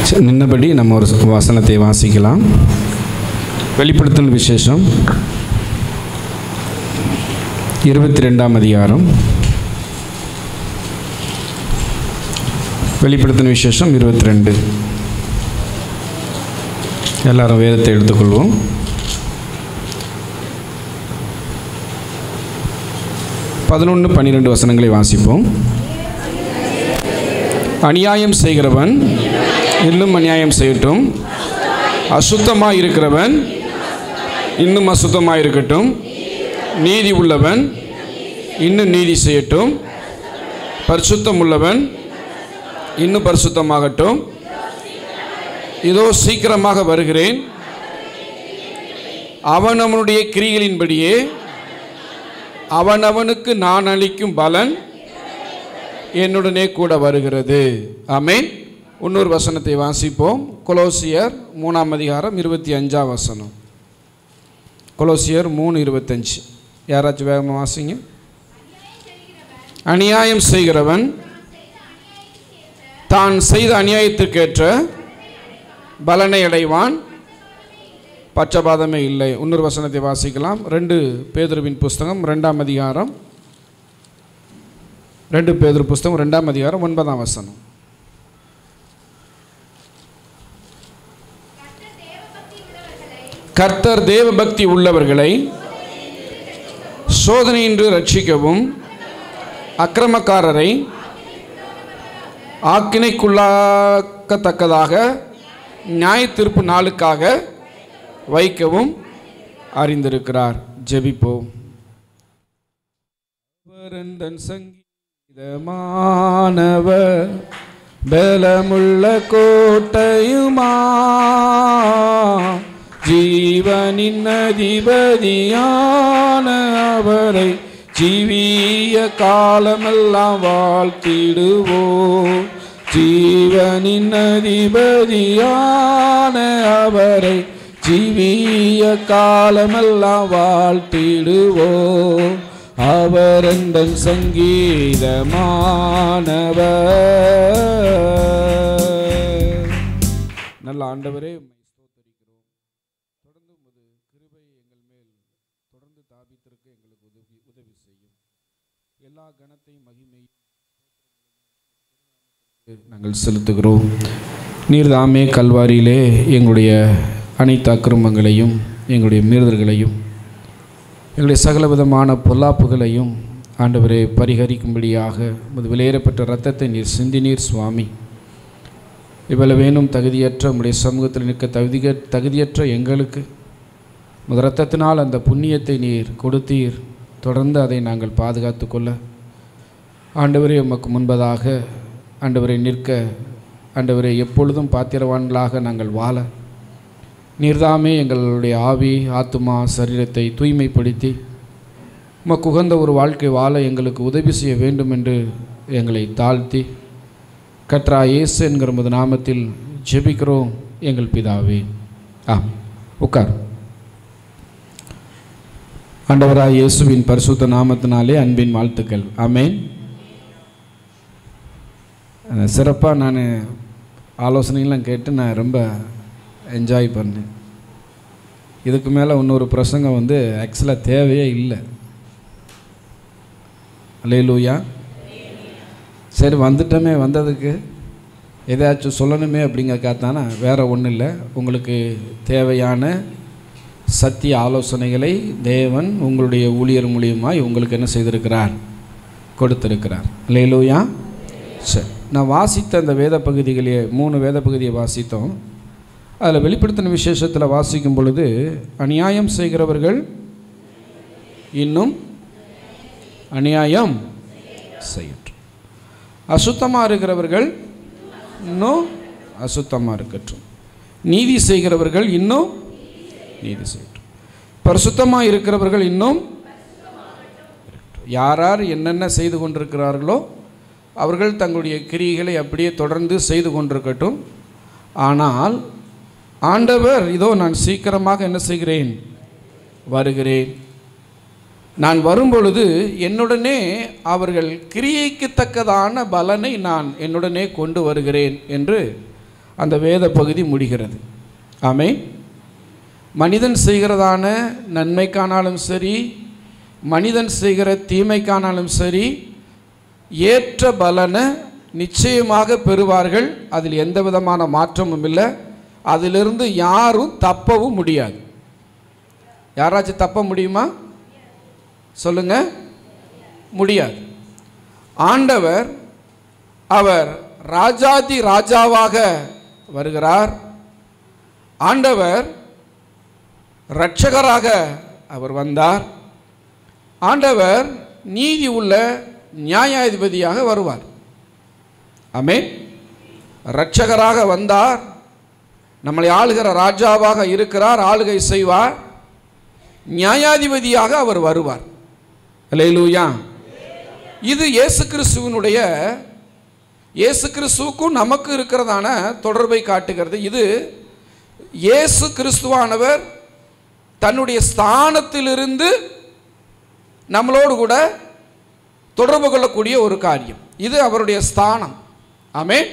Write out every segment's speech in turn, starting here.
நின்னபடி நம்ம ஒரு வசனத்தை வாசிக்கலாம். வெளிப்படுத்தல் விசேஷம் 22ஆம் அதிகாரம். வெளிப்படுத்தல் விசேஷம் 22. எல்லாரும் வேதத்தை எடுத்துக்கொள்வோம். பதினொன்று 12 வசனங்களை வாசிப்போம். அநியாயம் செய்கிறவன் இன்னும் அநியாயம் செய்யட்டும், அசுத்தமாக இருக்கிறவன் இன்னும் அசுத்தமாக இருக்கட்டும், நீதி உள்ளவன் இன்னும் நீதி செய்யட்டும், பரிசுத்தம் உள்ளவன் இன்னும் பரிசுத்தமாகட்டும். இதோ சீக்கிரமாக வருகிறேன், அவனவனுடைய கிரியைகளின்படியே அவனவனுக்கு நான் அளிக்கும் பலன் என்னுடனே கூட வருகிறது. ஆமென். இன்னொரு வசனத்தை வாசிப்போம். கொலோசியர் 3ஆம் அதிகாரம் 25ஆம் வசனம். கொலோசியர் 3:25. யாராச்சும் வேகமாக வாசிங்க. அநியாயம் செய்கிறவன் தான் செய்த அநியாயத்திற்கேற்ற பலனை அடைவான், பட்சபாதமே இல்லை. இன்னொரு வசனத்தை வாசிக்கலாம். 2 பேதுருவின் புஸ்தகம் 2ஆம் அதிகாரம். 2 பேதுரு புஸ்தகம் 2ஆம் அதிகாரம் 9ஆம் வசனம். கர்த்தர் தேவ பக்தி உள்ளவர்களை சோதனையின்றி ரட்சிக்கவும் அக்கிரமக்காரரை ஆக்கினைக்குள்ளாக்கத்தக்கதாக நியாய தீர்ப்பு நாளுக்காக வைக்கவும் அறிந்திருக்கிறார். ஜெபிப்போம். சங்கீதமானவர் பலமுள்ள கோட்டையுமா, ஜீவனின் அதிபதியான அவரை ஜீவிய காலமெல்லாம் வாழ்த்திடுவோம். ஜீவனின் அதிபதியான அவரை ஜீவிய காலமெல்லாம் வாழ்த்திடுவோம். அவர் எந்தன் சங்கீதமானவர். நல்ல ஆண்டவரே, தொடர்ந்து உமது கிருபை எங்கள் மேல் தொடர்ந்து தாபித்திருக்க எங்களுக்கு உதவி செய்யும். எல்லா கனத்தையும் மகிமையும் நாங்கள் செலுத்துகிறோம். நீர்தாமே கல்வாரியிலே எங்களுடைய அனைத்து அக்கிரமங்களையும், எங்களுடைய மீறுதல்களையும், எங்களுடைய சகலவிதமான பொல்லாப்புகளையும் ஆண்டவரே பரிகரிக்கும்படியாக உமது விலையேறப்பட்ட இரத்தத்தை நீர் சிந்தினீர் சுவாமி. இவ்வளவு வேணும் தகுதியற்ற உம்முடைய சமூகத்தில் நிற்க தகுதியற்ற எங்களுக்கு உமது இரத்தத்தினால் அந்த புண்ணியத்தை நீர் கொடுத்தீர். தொடர்ந்து அதை நாங்கள் பாதுகாத்து கொள்ள ஆண்டவரே உமக்கு முன்பதாக ஆண்டவரை நிற்க, ஆண்டவரை எப்பொழுதும் பாத்திரவான்களாக நாங்கள் வாழ நீர்தாமே எங்களுடைய ஆவி, ஆத்துமா, சரீரத்தை தூய்மைப்படுத்தி உமக்கு உகந்த ஒரு வாழ்க்கை வாழ எங்களுக்கு உதவி செய்ய வேண்டும் என்று எங்களை தாழ்த்தி கர்த்தராகிய இயேசு என்கிற உமது நாமத்தில் ஜெபிக்கிறோம் எங்கள் பிதாவே. உட்கார். ஆண்டவராகிய இயேசுவின் பரிசுத்த நாமத்தினாலே அன்பின் வாழ்த்துக்கள். ஆமென். சிறப்பாக நான் ஆலோசனைலாம் கேட்டு நான் ரொம்ப என்ஜாய் பண்ணேன். இதுக்கு மேலே இன்னொரு பிரசங்கம் ஆக்சுவலாக தேவையே இல்லை. அல்லேலூயா. சரி, வந்துட்டோமே, வந்ததுக்கு எதாச்சும் சொல்லணுமே அப்படிங்கக்காத்தானா, வேறு ஒன்றும் இல்லை. உங்களுக்கு தேவையான சத்திய ஆலோசனைகளை தேவன் உங்களுடைய ஊழியர் மூலியமாக உங்களுக்கு என்ன செய்திருக்கிறார், கொடுத்திருக்கிறார். அல்லேலூயா. சரி, நான் வாசித்த அந்த வேத பகுதிகளே 3 வேத பகுதியை வாசித்தோம். அதில் வெளிப்படுத்தின விசேஷத்தில் வாசிக்கும் பொழுது, அநியாயம் செய்கிறவர்கள் இன்னும் அநியாயம் செய்யட்டும், அசுத்தமாக இருக்கிறவர்கள் இன்னும் அசுத்தமாக இருக்கட்டும், நீதி செய்கிறவர்கள் இன்னும் நீதி செய்யட்டும், பரிசுத்தமாக இருக்கிறவர்கள் இன்னும். யார் யார் என்னென்ன செய்து கொண்டிருக்கிறார்களோ அவர்கள் தங்களுடைய கிரியைகளை அப்படியே தொடர்ந்து செய்து கொண்டிருக்கட்டும். ஆனால் ஆண்டவர், இதோ நான் சீக்கிரமாக என்ன செய்கிறேன், வருகிறேன். நான் வரும்பொழுது என்னுடனே அவர்கள் கிரியைக்கு தக்கதான பலனை நான் என்னுடனே கொண்டு வருகிறேன் என்று அந்த வேத பகுதி முடிகிறது. ஆமென். மனிதன் செய்கிறதான நன்மைக்கானாலும் சரி, மனிதன் செய்கிற தீமைக்கானாலும் சரி, ஏற்ற பலனை நிச்சயமாக பெறுவார்கள். அதில் எந்த விதமான மாற்றமும் இல்லை. அதிலிருந்து யாரும் தப்பவும் முடியாது. யாராச்சும் தப்ப முடியுமா? சொல்லுங்க. முடியாது. ஆண்டவர் அவர் ராஜாதி ராஜாவாக வருகிறார். ஆண்டவர் இரட்சகராக அவர் வந்தார். ஆண்டவர் நீதி உள்ள நியாயாதிபதியாக வருவார். ஆமென். இரட்சகராக வந்தார். நம்மளை ஆளுகிற ராஜாவாக இருக்கிறார். ஆளுகை செய்வார். நியாயாதிபதியாக அவர் வருவார். அல்லேலூயா. இது இயேசு கிறிஸ்துவினுடைய, இயேசு கிறிஸ்துவுக்கும் நமக்கு இருக்கிறதான தொடர்பை காட்டுகிறது. இது இயேசு கிறிஸ்துவானவர் தன்னுடைய ஸ்தானத்திலிருந்து நம்மளோடு கூட தொடர்பு கொள்ளக்கூடிய ஒரு காரியம். இது அவருடைய ஸ்தானம். ஆமென்.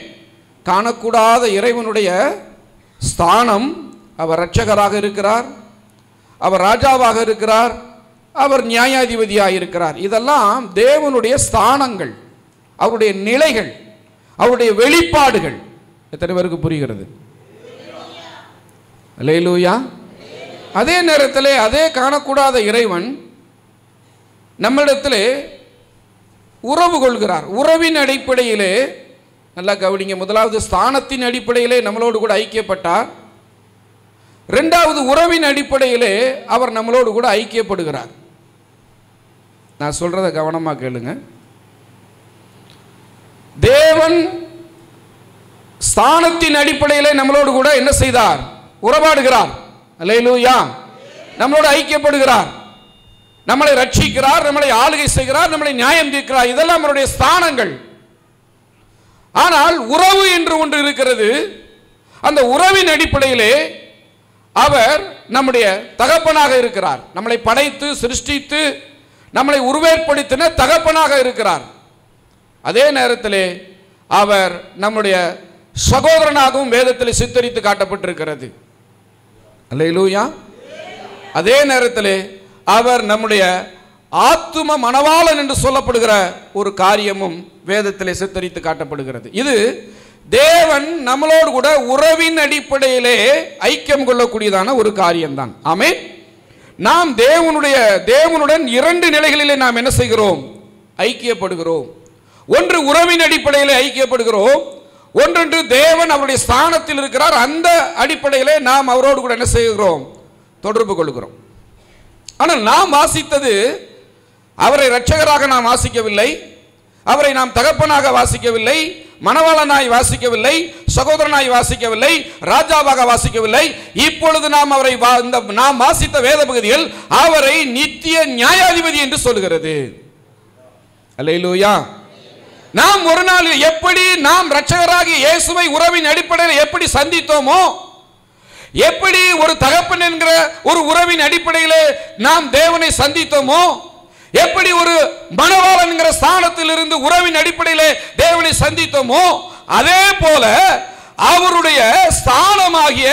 காணக்கூடாத இறைவனுடைய ஸ்தானம். அவர் இரட்சகராக இருக்கிறார், அவர் ராஜாவாக இருக்கிறார், அவர் நியாயாதிபதியாக இருக்கிறார். இதெல்லாம் தேவனுடைய ஸ்தானங்கள், அவருடைய நிலைகள், அவருடைய வெளிப்பாடுகள். எத்தனை பேருக்கு புரிகிறது? அல்லேலூயா. அதே நேரத்தில் அதே காணக்கூடாத இறைவன் நம்மிடத்திலே உறவு கொள்கிறார். உறவின் அடிப்படையிலே, நல்லா கவனிங்க, முதலாவது ஸ்தானத்தின் அடிப்படையிலே நம்மளோடு கூட ஐக்கியப்பட்டார். இரண்டாவது உறவின் அடிப்படையிலே அவர் நம்மளோடு கூட ஐக்கியப்படுகிறார். நான் சொல்றத கவனமாக கேளுங்க. தேவன் ஸ்தானத்தின் அடிப்படையிலே நம்மளோடு கூட என்ன செய்தார்? உறவாடுகிறார். அல்லேலூயா. நம்மளோடு ஐக்கியப்படுகிறார், நம்மளை ரட்சிக்கிறார், நம்மளை ஆளுகை செய்கிறார், நம்மளை நியாயம் தீர்க்கிறார். இதெல்லாம் நம்மளுடைய ஸ்தானங்கள். ஆனால் உறவு என்று ஒன்று இருக்கிறது. அந்த உறவின் அடிப்படையிலே அவர் நம்முடைய தகப்பனாக இருக்கிறார். நம்மளை படைத்து சிருஷ்டித்து நம்மளை உருவேற்படுத்தின தகப்பனாக இருக்கிறார். அதே நேரத்திலே அவர் நம்முடைய சகோதரனாகவும் வேதத்தில் சித்தரித்து காட்டப்பட்டிருக்கிறது. அல்லேலூயா. அதே நேரத்திலே அவர் நம்முடைய ஆத்தும மணவாளன் என்று சொல்லப்படுகிற ஒரு காரியமும் வேதத்திலே சித்தரித்து காட்டப்படுகிறது. இது தேவன் நம்மளோடு கூட உறவின் அடிப்படையிலே ஐக்கியம் கொள்ளக்கூடியதான ஒரு காரியம்தான். ஆமென். நாம் தேவனுடன் இரண்டு நிலைகளிலே நாம் என்ன செய்கிறோம்? ஐக்கியப்படுகிறோம். ஒன்று உறவின் அடிப்படையிலே ஐக்கியப்படுகிறோம், ஒன்றொன்று தேவன் அவருடைய ஸ்தானத்தில் இருக்கிறார், அந்த அடிப்படையிலே நாம் அவரோடு கூட என்ன செய்கிறோம்? தொடர்பு கொள்கிறோம். ஆனால் நாம் வாசித்தது அவரை இரட்சகராக நாம் வாசிக்கவில்லை, அவரை நாம் தகப்பனாக வாசிக்கவில்லை, மணவாளனாய் வாசிக்கவில்லை, சகோதரனாய் வாசிக்கவில்லை, ராஜாவாக வாசிக்கவில்லை. இப்பொழுது நாம் அவரை நாம் வாசித்த வேத பகுதியில் அவரை நித்திய நியாயாதிபதி என்று சொல்கிறது. அல்லேலூயா. நாம் ஒரு நாள் எப்படி நாம் இரட்சகராகிய இயேசுவை உறவின் அடிப்படையில் எப்படி சந்தித்தோமோ, எப்படி ஒரு தகப்பன் என்கிற ஒரு உறவின் அடிப்படையில் நாம் தேவனை சந்தித்தோமோ, எப்படி ஒரு மணவாளன் என்கிற ஸ்தானத்தில் இருந்து உறவின் அடிப்படையில் தேவனை சந்தித்தோமோ, அதே போல அவருடைய ஸ்தானமாகிய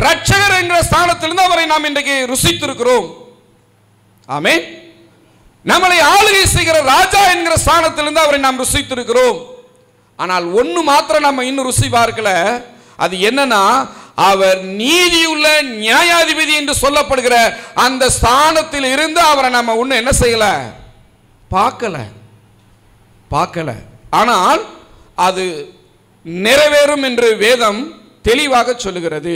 இரட்சகர் என்கிற ஸ்தானத்திலிருந்து அவரை நாம் இன்றைக்கு ருசித்திருக்கிறோம். ஆமென். நம்மளை ஆளுகை செய்கிற ராஜா என்கிற ஸ்தானத்திலிருந்து அவரை நாம் ருசித்திருக்கிறோம். ஆனால் ஒன்று மாத்திரம் நம்ம இன்னும் ருசி பார்க்கல. அது என்னன்னா, அவர் நீதியுள்ள நியாயாதிபதி என்று சொல்லப்படுகிற அந்த ஸ்தானத்தில் இருந்து அவரை நம்ம ஒன்றும் என்ன செய்யல, பார்க்கல. ஆனால் அது நிறைவேறும் என்று வேதம் தெளிவாக சொல்லுகிறது.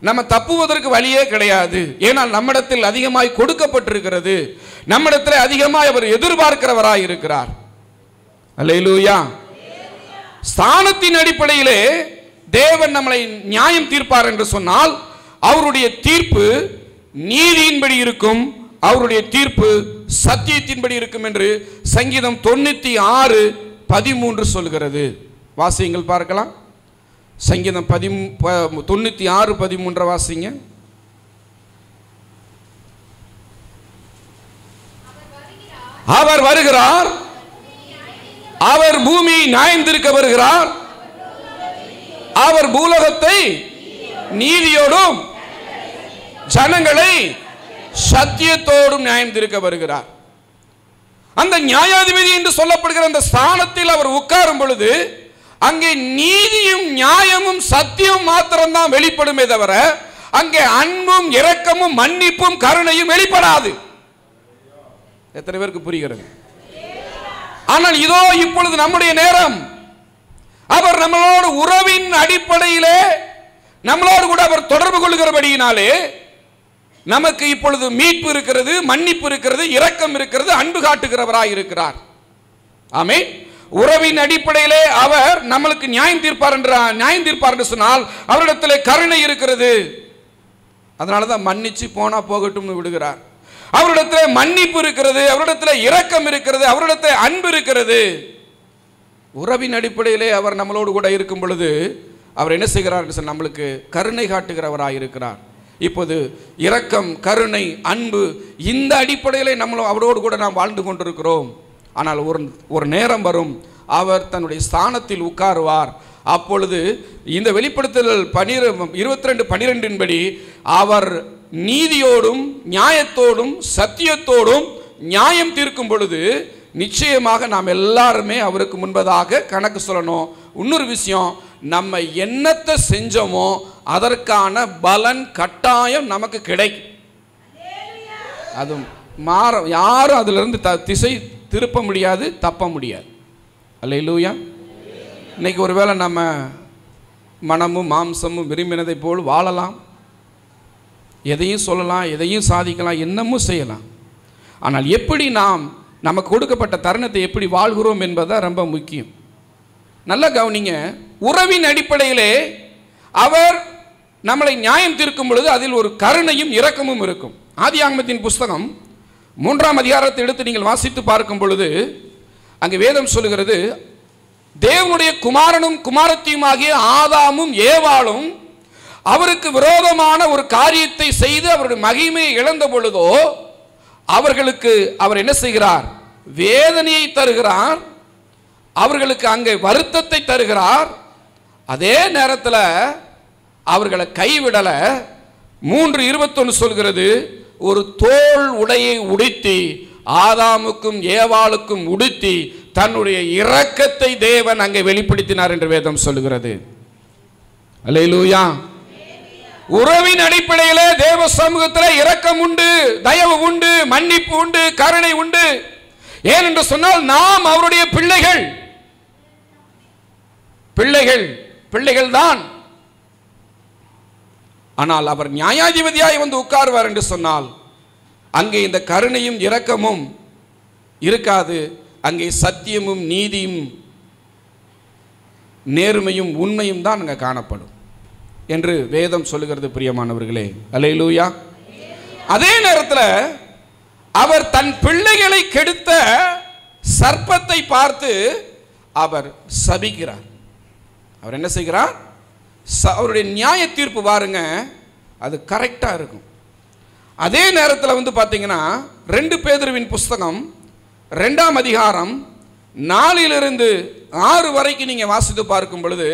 நம்ம தப்புவதற்கு வழியே கிடையாது. ஏனால் நம்மிடத்தில் அதிகமாய் கொடுக்கப்பட்டிருக்கிறது, நம்மிடத்தில் அதிகமாய் அவர் எதிர்பார்க்கிறவராய் இருக்கிறார். அல்லேலூயா. ஸ்தானத்தின் அடிப்படையிலே தேவன் நம்மளை நியாயம் தீர்ப்பார் என்று சொன்னால் அவருடைய தீர்ப்பு நீதியின்படி இருக்கும், அவருடைய தீர்ப்பு சத்தியத்தின்படி இருக்கும் என்று சங்கீதம் 96:13 சொல்கிறது. வாசியுங்கள் பார்க்கலாம். சங்கீதம் 96:13 வாசிங்க. அவர் வருகிறார், அவர் பூமியை நியாயம் தீர்க்க வருகிறார், அவர் பூலோகத்தை நீதியோடும் ஜனங்களை சத்தியத்தோடும் நியாயம் தீர்க்க வருகிறார். அந்த நியாயாதிபதி என்று சொல்லப்படுகிற அந்த ஸ்தானத்தில் அவர் உட்காரும் பொழுது அங்கே நீதியும் நியாயமும் சத்தியம் மாத்திரம்தான் வெளிப்படுமே தவிர அங்கே அன்பும் இரக்கமும் மன்னிப்பும் கருணையும் வெளிப்படாது. எத்தனை பேருக்கு புரிகிறது? ஆனால் இதோ இப்பொழுது நம்முடைய நேரம். அவர் நம்மளோடு உறவின் அடிப்படையிலே நம்மளோடு கூட அவர் தொடர்பு கொள்கிறபடியினாலே நமக்கு இப்பொழுது மீட்பு இருக்கிறது, மன்னிப்பு இருக்கிறது, இரக்கம் இருக்கிறது, அன்பு காட்டுகிறவராய் இருக்கிறார். ஆமென். உறவின் அடிப்படையிலே அவர் நம்மளுக்கு நியாயம் தீர்ப்பார் என்று சொன்னால் அவரிடத்திலே கருணை இருக்கிறது. அதனாலதான் மன்னிச்சு போனா போகட்டும் விடுகிறார். அவரிடத்திலே மன்னிப்பு இருக்கிறது, அவரிடத்திலே இரக்கம் இருக்கிறது, அவரிடத்திலே அன்பு இருக்கிறது. உறவின் அடிப்படையிலே அவர் நம்மளோடு கூட இருக்கும் பொழுது அவர் என்ன செய்கிறார்? நம்மளுக்கு கருணை காட்டுகிறவராய் இருக்கிறார். இப்போது இரக்கம், கருணை, அன்பு இந்த அடிப்படையிலே நம்மளும் அவரோடு கூட நாம் வாழ்ந்து கொண்டிருக்கிறோம். ஆனால் ஒரு நேரம் வரும், அவர் தன்னுடைய ஸ்தானத்தில் உட்காருவார். அப்பொழுது இந்த வெளிப்படுத்தல் 22:12 படி அவர் நீதியோடும் நியாயத்தோடும் சத்தியத்தோடும் நியாயம் தீர்க்கும் பொழுது நிச்சயமாக நாம் எல்லாருமே அவருக்கு முன்பதாக கணக்கு சொல்லணும். இன்னொரு விஷயம், நம்ம என்னத்தை செஞ்சோமோ அதற்கான பலன் கட்டாயம் நமக்கு கிடைக்கும். அது யாரும் அதிலிருந்து திசை திருப்ப முடியாது, தப்ப முடியாது. அல்லேலூயா. இன்னைக்கு ஒருவேளை நம்ம மனமும் மாம்சமும் விரும்பினதை போல் வாழலாம், எதையும் சொல்லலாம், எதையும் சாதிக்கலாம், என்னமும் செய்யலாம். ஆனால் எப்படி நாம் நமக்கு கொடுக்கப்பட்ட தருணத்தை எப்படி வாழ்கிறோம் என்பதுதான் ரொம்ப முக்கியம். நல்ல கவனிங்க. உறவின் அடிப்படையிலே அவர் நம்மளை நியாயம் தீர்க்கும் பொழுது அதில் ஒரு கருணையும் இரக்கமும் இருக்கும். ஆதியாகமத்தின் புஸ்தகம் 3ஆம் அதிகாரத்தை எடுத்து நீங்கள் வாசித்து பார்க்கும் பொழுது அங்கே வேதம் சொல்லுகிறது, தேவனுடைய குமாரனும் குமாரத்தியுமாகிய ஆதாமும் ஏவாளும் அவருக்கு விரோதமான ஒரு காரியத்தை செய்து அவருடைய மகிமையை இழந்த பொழுதோ அவர்களுக்கு அவர் என்ன செய்கிறார்? வேதனையை தருகிறார். அவர்களுக்கு அங்கே வருத்தத்தை தருகிறார். அதே நேரத்தில் அவர்களை கைவிடல. 3:21 சொல்கிறது, ஒரு தோல் உடையை உடுத்தி ஆதாமுக்கும் ஏவாளுக்கும் உடுத்தி தன்னுடைய இரக்கத்தை தேவன் அங்கே வெளிப்படுத்தினார் என்று வேதம் சொல்லுகிறது. அல்லேலூயா. உறவின் அடிப்படையிலே தேவ சமூகத்தில் இரக்கம் உண்டு, தயவு உண்டு, மன்னிப்பு உண்டு, கருணை உண்டு. ஏனென்று சொன்னால் நாம் அவருடைய பிள்ளைகள் தான். ஆனால் அவர் நியாயாதிபதியாய் வந்து உட்கார்வார் என்று சொன்னால் அங்கே இந்த கருணையும் இரக்கமும் இருக்காது. அங்கே சத்தியமும் நீதியும் நேர்மையும் உண்மையும் தான் அங்கே காணப்படும் என்று வேதம் சொல்லுகிறது. பிரியமானவர்களே, அல்லேலூயா. அதே நேரத்தில் அவர் தன் பிள்ளைகளை கெடுத்த சர்ப்பத்தை பார்த்து அவர் சபிக்கிறார். அவர் என்ன செய்கிறார்? அவருடைய நியாய தீர்ப்பு பாருங்க, அது கரெக்டாக இருக்கும். அதே நேரத்தில் வந்து பார்த்தீங்கன்னா 2 பேதுருவின் புஸ்தகம் 2ஆம் அதிகாரம் 4-6 வரைக்கும் நீங்கள் வாசித்து பார்க்கும் பொழுது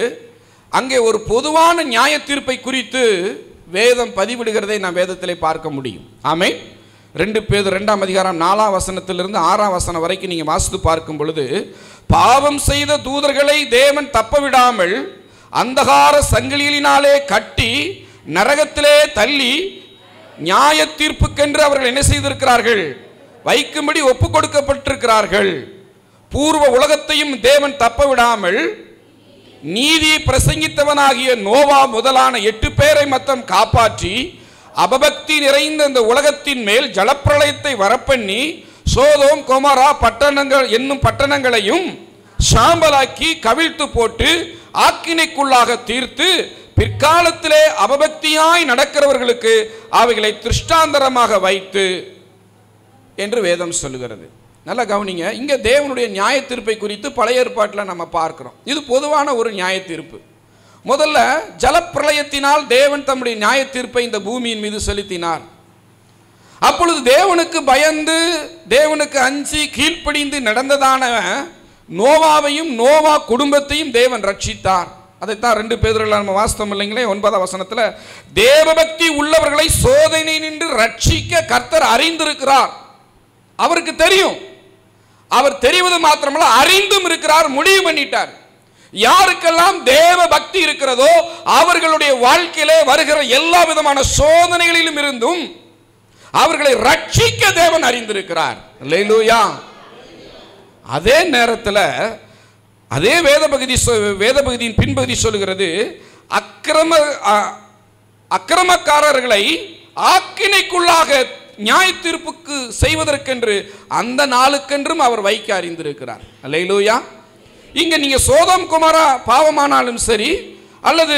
அங்கே ஒரு பொதுவான நியாய தீர்ப்பை குறித்து வேதம் பதிவிடுகிறதை நாம் வேதத்திலே பார்க்க முடியும். ஆமென். 2 பேதுரு 2ஆம் அதிகாரம் 4ஆம் வசனத்திலிருந்து 6ஆம் வசனம் வரைக்கும் நீங்கள் வாசித்து பார்க்கும் பொழுது, பாவம் செய்த தூதர்களை தேவன் தப்ப விடாமல் அந்தகார சங்கிலியினாலே கட்டி நரகத்திலே தள்ளி நியாய தீர்ப்புக்கென்று அவர்கள் என்ன செய்திருக்கிறார்கள்? வைக்கும்படி ஒப்பு கொடுக்கப்பட்டிருக்கிறார்கள். பூர்வ உலகத்தையும் தேவன் தப்ப விடாமல் நீதியை பிரசங்கித்தவனாகிய நோவா முதலான 8 பேரை மொத்தம் காப்பாற்றி அபபக்தி நிறைந்த இந்த உலகத்தின் மேல் ஜலப்பிரளயத்தை வரப்பண்ணி சோதோம் கொமரா பட்டணங்கள் என்னும் பட்டணங்களையும் சாம்பலாக்கி கவிழ்த்து போட்டு ஆக்கினைக்குள்ளாக தீர்த்து பிற்காலத்திலே அபபக்தியாய் நடக்கிறவர்களுக்கு அவைகளை திருஷ்டாந்தரமாக வைத்து என்று வேதம் சொல்லுகிறது. நல்லா கவனிங்க. இங்கே தேவனுடைய நியாய தீர்ப்பை குறித்து பழைய ஏற்பாட்டில் நம்ம பார்க்கிறோம். இது பொதுவான ஒரு நியாய தீர்ப்பு. முதல்ல ஜலப்பிரளயத்தினால் தேவன் தம்முடைய நியாய தீர்ப்பை இந்த பூமியின் மீது செலுத்தினார். அப்பொழுது தேவனுக்கு பயந்து தேவனுக்கு அஞ்சி கீழ்ப்படிந்து நடந்ததான நோவாவையும் நோவா குடும்பத்தையும் தேவன் ரட்சித்தார். அதைத்தான் 2 பேதுருல நம்ம வாசித்தோம் இல்லைங்களே, 9ஆம் வசனத்தில், தேவபக்தி உள்ளவர்களை சோதனை நின்று ரட்சிக்க கர்த்தர் அறிந்திருக்கிறார். அவருக்கு தெரியும். அவர் தெரிவது மாத்திரமல்ல, அறிந்தும் இருக்கிறார், முடிவு பண்ணிட்டார். யாருக்கெல்லாம் தேவ பக்தி இருக்கிறதோ அவர்களுடைய வாழ்க்கையிலே வருகிற எல்லா விதமான சோதனைகளிலும் இருந்தும் அவர்களை ரட்சிக்க தேவன் அறிந்திருக்கிறார். அல்லேலூயா. அதே நேரத்தில் அதே வேதபகுதியின் பின்பகுதி சொல்லுகிறது, அக்கிரமக்காரர்களை ஆக்கினைக்குள்ளாக நியாய தீர்ப்புக்கு செய்வதற்கென்று அந்த நாளுக்கென்றும் அவர் வைக்க அறிந்திருக்கிறார். அல்லேலூயா. இங்க நீங்க சோதோம் குமாரா பாவமானாலும் சரி அல்லது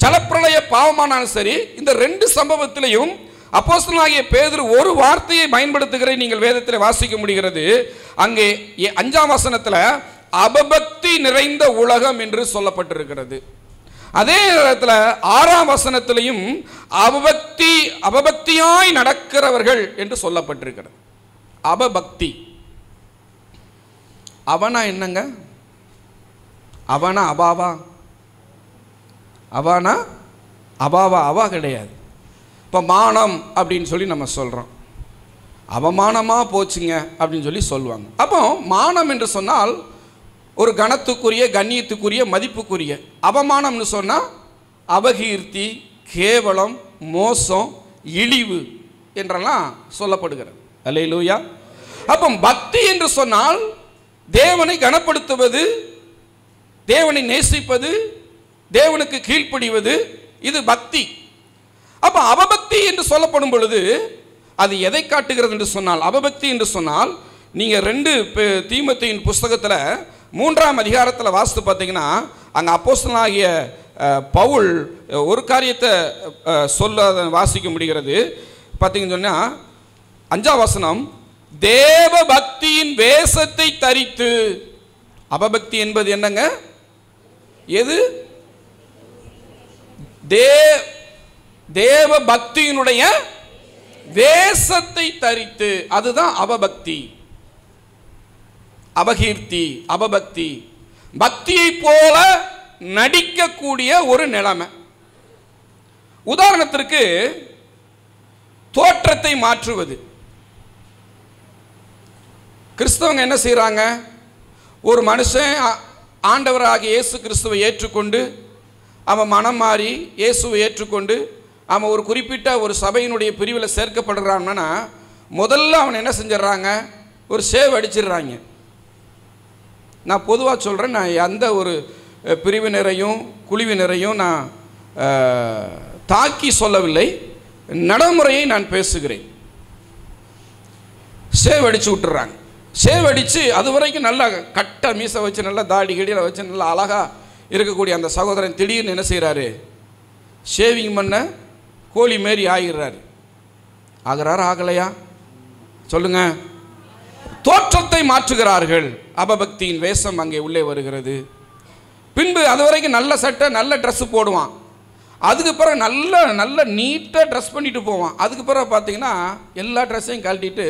ஜலப்பிரளய பாவமானாலும் சரி, இந்த 2 சம்பவத்திலையும் அப்போஸ்தலனாகிய பேதுரு ஒரு வார்த்தையை பயன்படுத்துகிற நீங்கள் வேதத்தில் வாசிக்க முடிகிறது. அங்கே 5ஆம் வசனத்தில் அபபக்தி நிறைந்த உலகம் என்று சொல்லப்பட்டிருக்கிறது. அதே நேரத்தில் 6ஆம் வசனத்திலையும் அபபக்தியாய் நடக்கிறவர்கள் என்று சொல்லப்பட்டிருக்கிறது. அபபக்தி அவனா என்னங்க? அவனா அபாவா? அவானா அபாவா? அவா கிடையாது. இப்போ மானம் அப்படின்னு சொல்லி நம்ம சொல்கிறோம், அவமானமாக போச்சுங்க அப்படின்னு சொல்லி சொல்லுவாங்க. அப்போ மானம் என்று சொன்னால் ஒரு கணத்துக்குரிய, கண்ணியத்துக்குரிய, மதிப்புக்குரிய. அவமானம்னு சொன்னால் அபகீர்த்தி, கேவலம், மோசம், இழிவு என்றெல்லாம் சொல்லப்படுகிறது. அல்லேலூயா. அப்போ பக்தி என்று சொன்னால் தேவனை கனப்படுத்துவது, தேவனை நேசிப்பது, தேவனுக்கு கீழ்ப்படிவது, இது பக்தி. அப்ப அவபக்தி என்று சொல்லப்படும் பொழுது அது எதை காட்டுகிறது என்று சொன்னால், அவபக்தி என்று சொன்னால் நீங்க 2 தீமோத்தேயுவின் புஸ்தகத்தில் 3ஆம் அதிகாரத்தில் வாசித்து பார்த்தீங்கன்னா, அங்கே அப்போஸ்தலனாகிய பவுல் ஒரு காரியத்தை சொல்ல வாசிக்க முடிகிறது. பார்த்தீங்கன்னு சொன்னால் 5ஆம் வசனம், தேவ பக்தியின் வேஷத்தை தரித்து. அவபக்தி என்பது என்னங்க? எது? தேவ பக்தியினுடைய வேஷத்தை தரித்து, அதுதான் அவபக்தி. அபகீர்த்தி, அபபக்தி, பக்தியை போல நடிக்கக்கூடிய ஒரு நிலைமை. உதாரணத்திற்கு தோற்றத்தை மாற்றுவது. கிறிஸ்தவங்க என்ன செய்யறாங்க? ஒரு மனுஷன் ஆண்டவராகிய இயேசு கிறிஸ்துவை ஏற்றுக்கொண்டு அவன் மனம் மாறி இயேசுவை ஏற்றுக்கொண்டு அவன் ஒரு குறிப்பிட்ட ஒரு சபையினுடைய பிரிவில் சேர்க்கப்படுறான்னா முதல்ல அவன் என்ன செஞ்சிடறாங்க? ஒரு சேவ் அடிச்சிடுறாங்க. நான் பொதுவாக சொல்கிறேன், நான் எந்த ஒரு பிரிவினரையும் குழுவினரையும் நான் தாக்கி சொல்லவில்லை, நடைமுறையை நான் பேசுகிறேன். சேவ் அடித்து விட்டுறாங்க. சேவ் அடித்து அது வரைக்கும் நல்லா கட்ட மீசை வச்சு நல்லா தாடி கடியில் வச்சு நல்லா அழகாக இருக்கக்கூடிய அந்த சகோதரன் திடீர்னு என்ன செய்கிறாரு? ஷேவிங் பண்ண கோழி மாரி ஆகிறாரு. ஆகிறாரா? ஆகலையா? சொல்லுங்க. தோற்றத்தை மாற்றுகிறார்கள். அபபக்தியின் வேஷம் அங்கே உள்ளே வருகிறது. பின்பு அது வரைக்கும் நல்ல சட்டை நல்ல ட்ரெஸ்ஸு போடுவான். அதுக்கு பிறகு நல்ல நீட்டாக ட்ரெஸ் பண்ணிட்டு போவான். அதுக்கு பிறகு பார்த்தீங்கன்னா எல்லா ட்ரெஸ்ஸையும் கழட்டிட்டு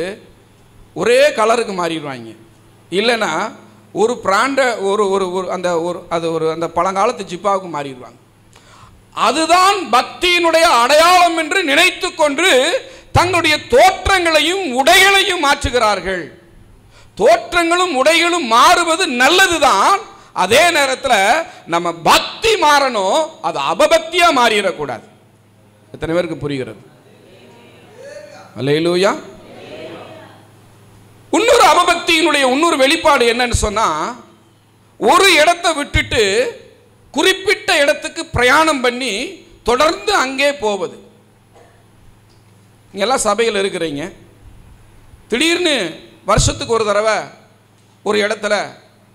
ஒரே கலருக்கு மாறிடுவாங்க. இல்லைன்னா ஒரு பிராண்டை அந்த பழங்காலத்து ஜிப்பாவுக்கு மாறிடுவாங்க. அதுதான் பக்தியினுடைய அடையாளம் என்று நினைத்து கொண்டு தங்களுடைய தோற்றங்களையும் உடைகளையும் மாற்றுகிறார்கள். தோற்றங்களும் உடைகளும் மாறுவது நல்லதுதான். அதே நேரத்தில் நம்ம பக்தி மாறணும், அது அபபக்தியா மாறிடக்கூடாது. எத்தனை பேருக்கு புரிகிறது? அல்லேலூயா. இன்னொரு அவபக்தியினுடைய இன்னொரு வெளிப்பாடு என்னன்னு சொன்னா, ஒரு இடத்தை விட்டுட்டு குறிப்பிட்ட இடத்துக்கு பிரயாணம் பண்ணி தொடர்ந்து அங்கே போவது. நீங்கெல்லாம் சபையில் இருக்கிறீங்க, திடீர்னு வருஷத்துக்கு ஒரு தடவை ஒரு இடத்துல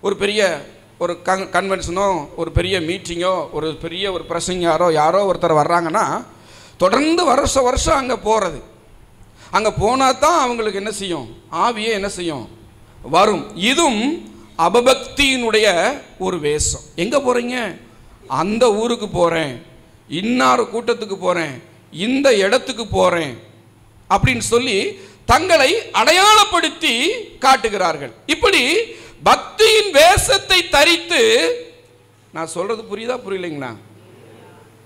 ஒரு பெரிய ஒரு கன்வென்ஷனோ ஒரு பெரிய மீட்டிங்கோ ஒரு பெரிய ஒரு பிரசங்காரோ யாரோ ஒருத்தர் வர்றாங்கன்னா தொடர்ந்து வருஷம் அங்கே போகிறது. அங்கே போனால் தான் அவங்களுக்கு என்ன செய்யும்? ஆவியே என்ன செய்யும்? வரும். இதுவும் அபபக்தியினுடைய ஒரு வேஷம். எங்கே போகிறீங்க? அந்த ஊருக்கு போகிறேன், இன்னார் கூட்டத்துக்கு போகிறேன், இந்த இடத்துக்கு போகிறேன் அப்படின்னு சொல்லி தங்களை அடையாளப்படுத்தி காட்டுகிறார்கள். இப்படி பக்தியின் வேஷத்தை தரித்து நான் சொல்கிறது புரியுதா புரியலைங்களா?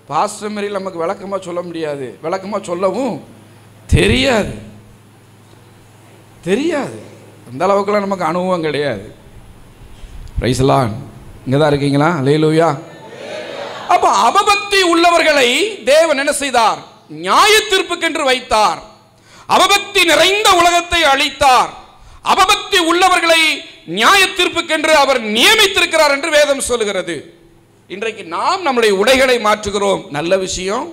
பாஸ்டர் மாரி நமக்கு விளக்கமாக சொல்ல முடியாது, விளக்கமாக சொல்லவும் தெரியாது. அந்த அளவுக்குலாம் நமக்கு அனுபவம் கிடையாது. Praise the Lord. இங்கே தான் இருக்கீங்களா? அல்லேலூயா. அப்போ அவபக்தி உள்ளவர்களை தேவன் என்ன செய்தார்? நியாய தீர்ப்புக்கென்று வைத்தார். அவபக்தி நிறைந்த உலகத்தை அழித்தார். அவபக்தி உள்ளவர்களை நியாய தீர்ப்புக்கென்று அவர் நியமித்திருக்கிறார் என்று வேதம் சொல்கிறது. இன்றைக்கு நாம் நம்முடைய உடைகளை மாற்றுகிறோம், நல்ல விஷயம்.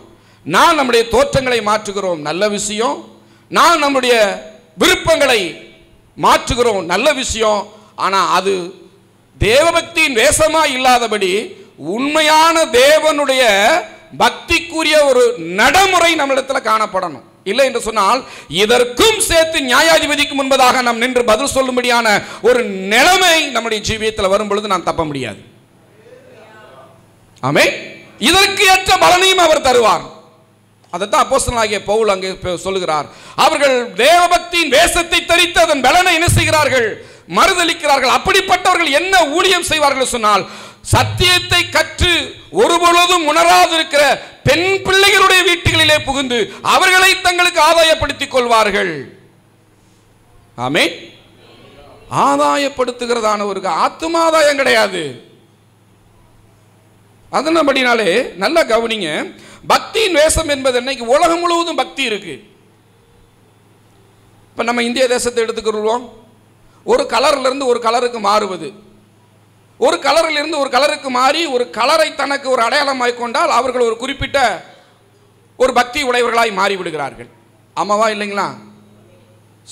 நாம் நம்முடைய தோற்றங்களை மாற்றுகிறோம், நல்ல விஷயம். நாம் நம்முடைய விருப்பங்களை மாற்றுகிறோம், நல்ல விஷயம். ஆனால் அது தேவபக்தியின் வேஷமா இல்லாதபடி உண்மையான தேவனுடைய பக்திக்குரிய ஒரு நடைமுறை நம்மிடத்தில் காணப்படணும். இல்லை என்று சொன்னால் இதற்கும் சேர்த்து நியாயாதிபதிக்கு முன்பதாக நாம் நின்று பதில் சொல்லும்படியான ஒரு நிலைமை நம்முடைய ஜீவியத்தில் வரும் பொழுது நாம் தப்ப முடியாது. ஆமென். இதற்கு ஏற்ற பலனையும் அவர் தருவார். அதைத்தான் அப்போஸ்தலனாகிய பவுல் அங்கே சொல்லுகிறார். அவர்கள் தேவபக்தியின் வேஷத்தை தரித்து அதன் பலனை என்ன செய்கிறார்கள்? மறுதலிக்கிறார்கள். அப்படிப்பட்டவர்கள் என்ன ஊழியம் செய்வார்கள் சொன்னால், சத்தியத்தை கற்று ஒருபொழுதும் உணராதிருக்கிற பெண் பிள்ளைகளுடைய வீட்டுகளிலே புகுந்து அவர்களை தங்களுக்கு ஆதாயப்படுத்திக் கொள்வார்கள். ஆமென். ஆதாயப்படுத்துகிறதான ஒரு ஆத்துமாதாயம் கிடையாது. அதனபடினாலே நல்லா கவனிங்க. பக்தியின் வேஷம் என்பது இன்னைக்கு உலகம் முழுவதும் பக்தி இருக்கு. இப்ப நம்ம இந்திய தேசத்தை எடுத்துக்கிறோம். ஒரு கலர்ல இருந்து ஒரு கலருக்கு மாறுவது, ஒரு கலரில் இருந்து ஒரு கலருக்கு மாறி ஒரு கலரை தனக்கு ஒரு அடையாளமாய் கொண்டால் அவர்கள் ஒரு குறிப்பிட்ட ஒரு பக்தி உடையவர்களாய் மாறிவிடுகிறார்கள். ஆமாவா இல்லைங்களா?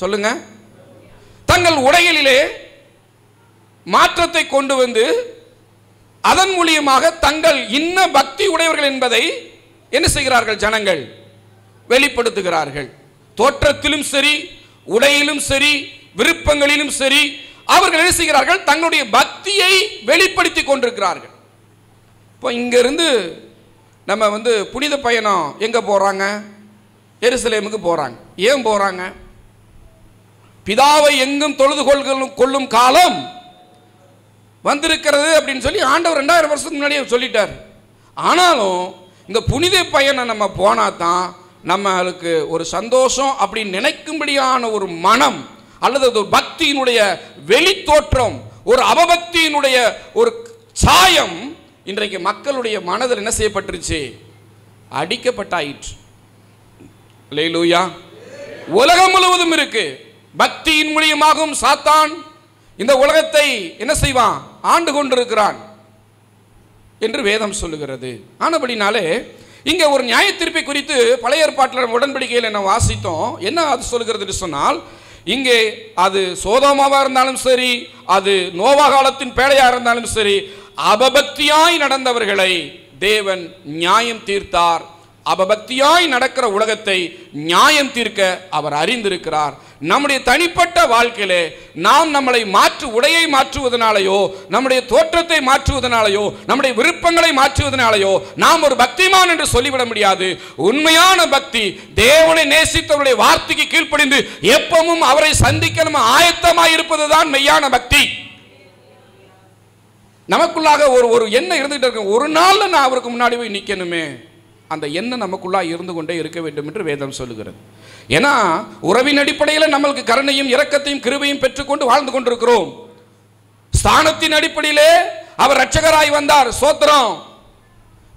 சொல்லுங்க. தங்கள் உடைகளிலே மாற்றத்தை கொண்டு வந்து அதன் மூலியமாக தங்கள் இன்ன பக்தி உடையவர்கள் என்பதை என்ன செய்கிறார்கள்? ஜனங்கள் வெளிப்படுத்துகிறார்கள். தோற்றத்திலும் சரி, உடையிலும் சரி, விருப்பங்களிலும் சரி, அவர்கள் என்ன செய்கிறார்கள்? தங்களுடைய பக்தியை வெளிப்படுத்தி கொண்டிருக்கிறார்கள். இப்போ இங்கிருந்து நம்ம புனித பயணம் எங்கே போகிறாங்க? எருசலேமுக்கு போகிறாங்க. ஏன் போகிறாங்க? பிதாவை எங்கும் தொழுது கொள்ளும் காலம் வந்திருக்கிறது அப்படின்னு சொல்லி ஆண்டவர் 2000 வருஷத்துக்கு முன்னாடியே சொல்லிட்டார். ஆனாலும் இந்த புனித பயணம் நம்ம போனால் தான் நம்மளுக்கு ஒரு சந்தோஷம் அப்படின்னு நினைக்கும்படியான ஒரு மனம் அல்லது ஒரு பக்தியினுடைய வெளித்தோற்றம், ஒரு அவபக்தியினுடைய ஒரு சாயம் இன்றைக்கு மக்களுடைய மனதில் என்ன செய்யப்பட்டுருச்சு? அடிக்கப்பட்டாயிற்று. அல்லேலூயா. உலகம் முழுவதும் இருக்கு. பக்தியின் மூலியமாகவும் சாத்தான் இந்த உலகத்தை என்ன செய்வான்? ஆண்டு கொண்டிருக்கிறான் என்று வேதம் சொல்லுகிறது. ஆனபடினாலே இங்க ஒரு நியாய தீர்ப்பை குறித்து பழைய ஏற்பாட்டில் உடன்படிக்கையில் என்ன வாசித்தோம். என்ன அது சொல்லுகிறது என்று சொன்னால், இங்கே அது சோதோமாவா இருந்தாலும் சரி, அது நோவா காலத்தின் பேழையா இருந்தாலும் சரி, அபபக்தியாய் நடந்தவர்களை தேவன் நியாயம் தீர்த்தார். அபபக்தியாய் நடக்கிற உலகத்தை நியாயம் தீர்க்க அவர் அறிந்திருக்கிறார். நம்முடைய தனிப்பட்ட வாழ்க்கையிலே நாம் நம்மளை உடையை மாற்றுவதனாலேயோ, நம்முடைய தோற்றத்தை மாற்றுவதனாலேயோ, நம்முடைய விருப்பங்களை மாற்றுவதனாலேயோ நாம் ஒரு பக்திமான் என்று சொல்லிவிட முடியாது. உண்மையான பக்தி தேவனை நேசித்தவருடைய வார்த்தைக்கு கீழ்ப்படிந்து எப்பவும் அவரை சந்திக்க நம்ம ஆயத்தமாய் இருப்பதுதான் மெய்யான பக்தி. நமக்குள்ளாக ஒரு எண்ணம் இருந்துகிட்டு இருக்கு. ஒரு நாள்ல நான் அவருக்கு முன்னாடி போய் நிற்கணுமே, அந்த எண்ணம் நமக்குள்ளாக இருந்து கொண்டே இருக்க வேண்டும் என்று வேதம் சொல்லுகிறது. ஏன்னா உறவின் அடிப்படையில் நம்மளுக்கு கருணையும் இரக்கத்தையும் கிருபையும் பெற்றுக்கொண்டு வாழ்ந்து கொண்டிருக்கிறோம். ஸ்தானத்தின் அடிப்படையிலே அவர் இரட்சகராய் வந்தார், சோத்திரம்.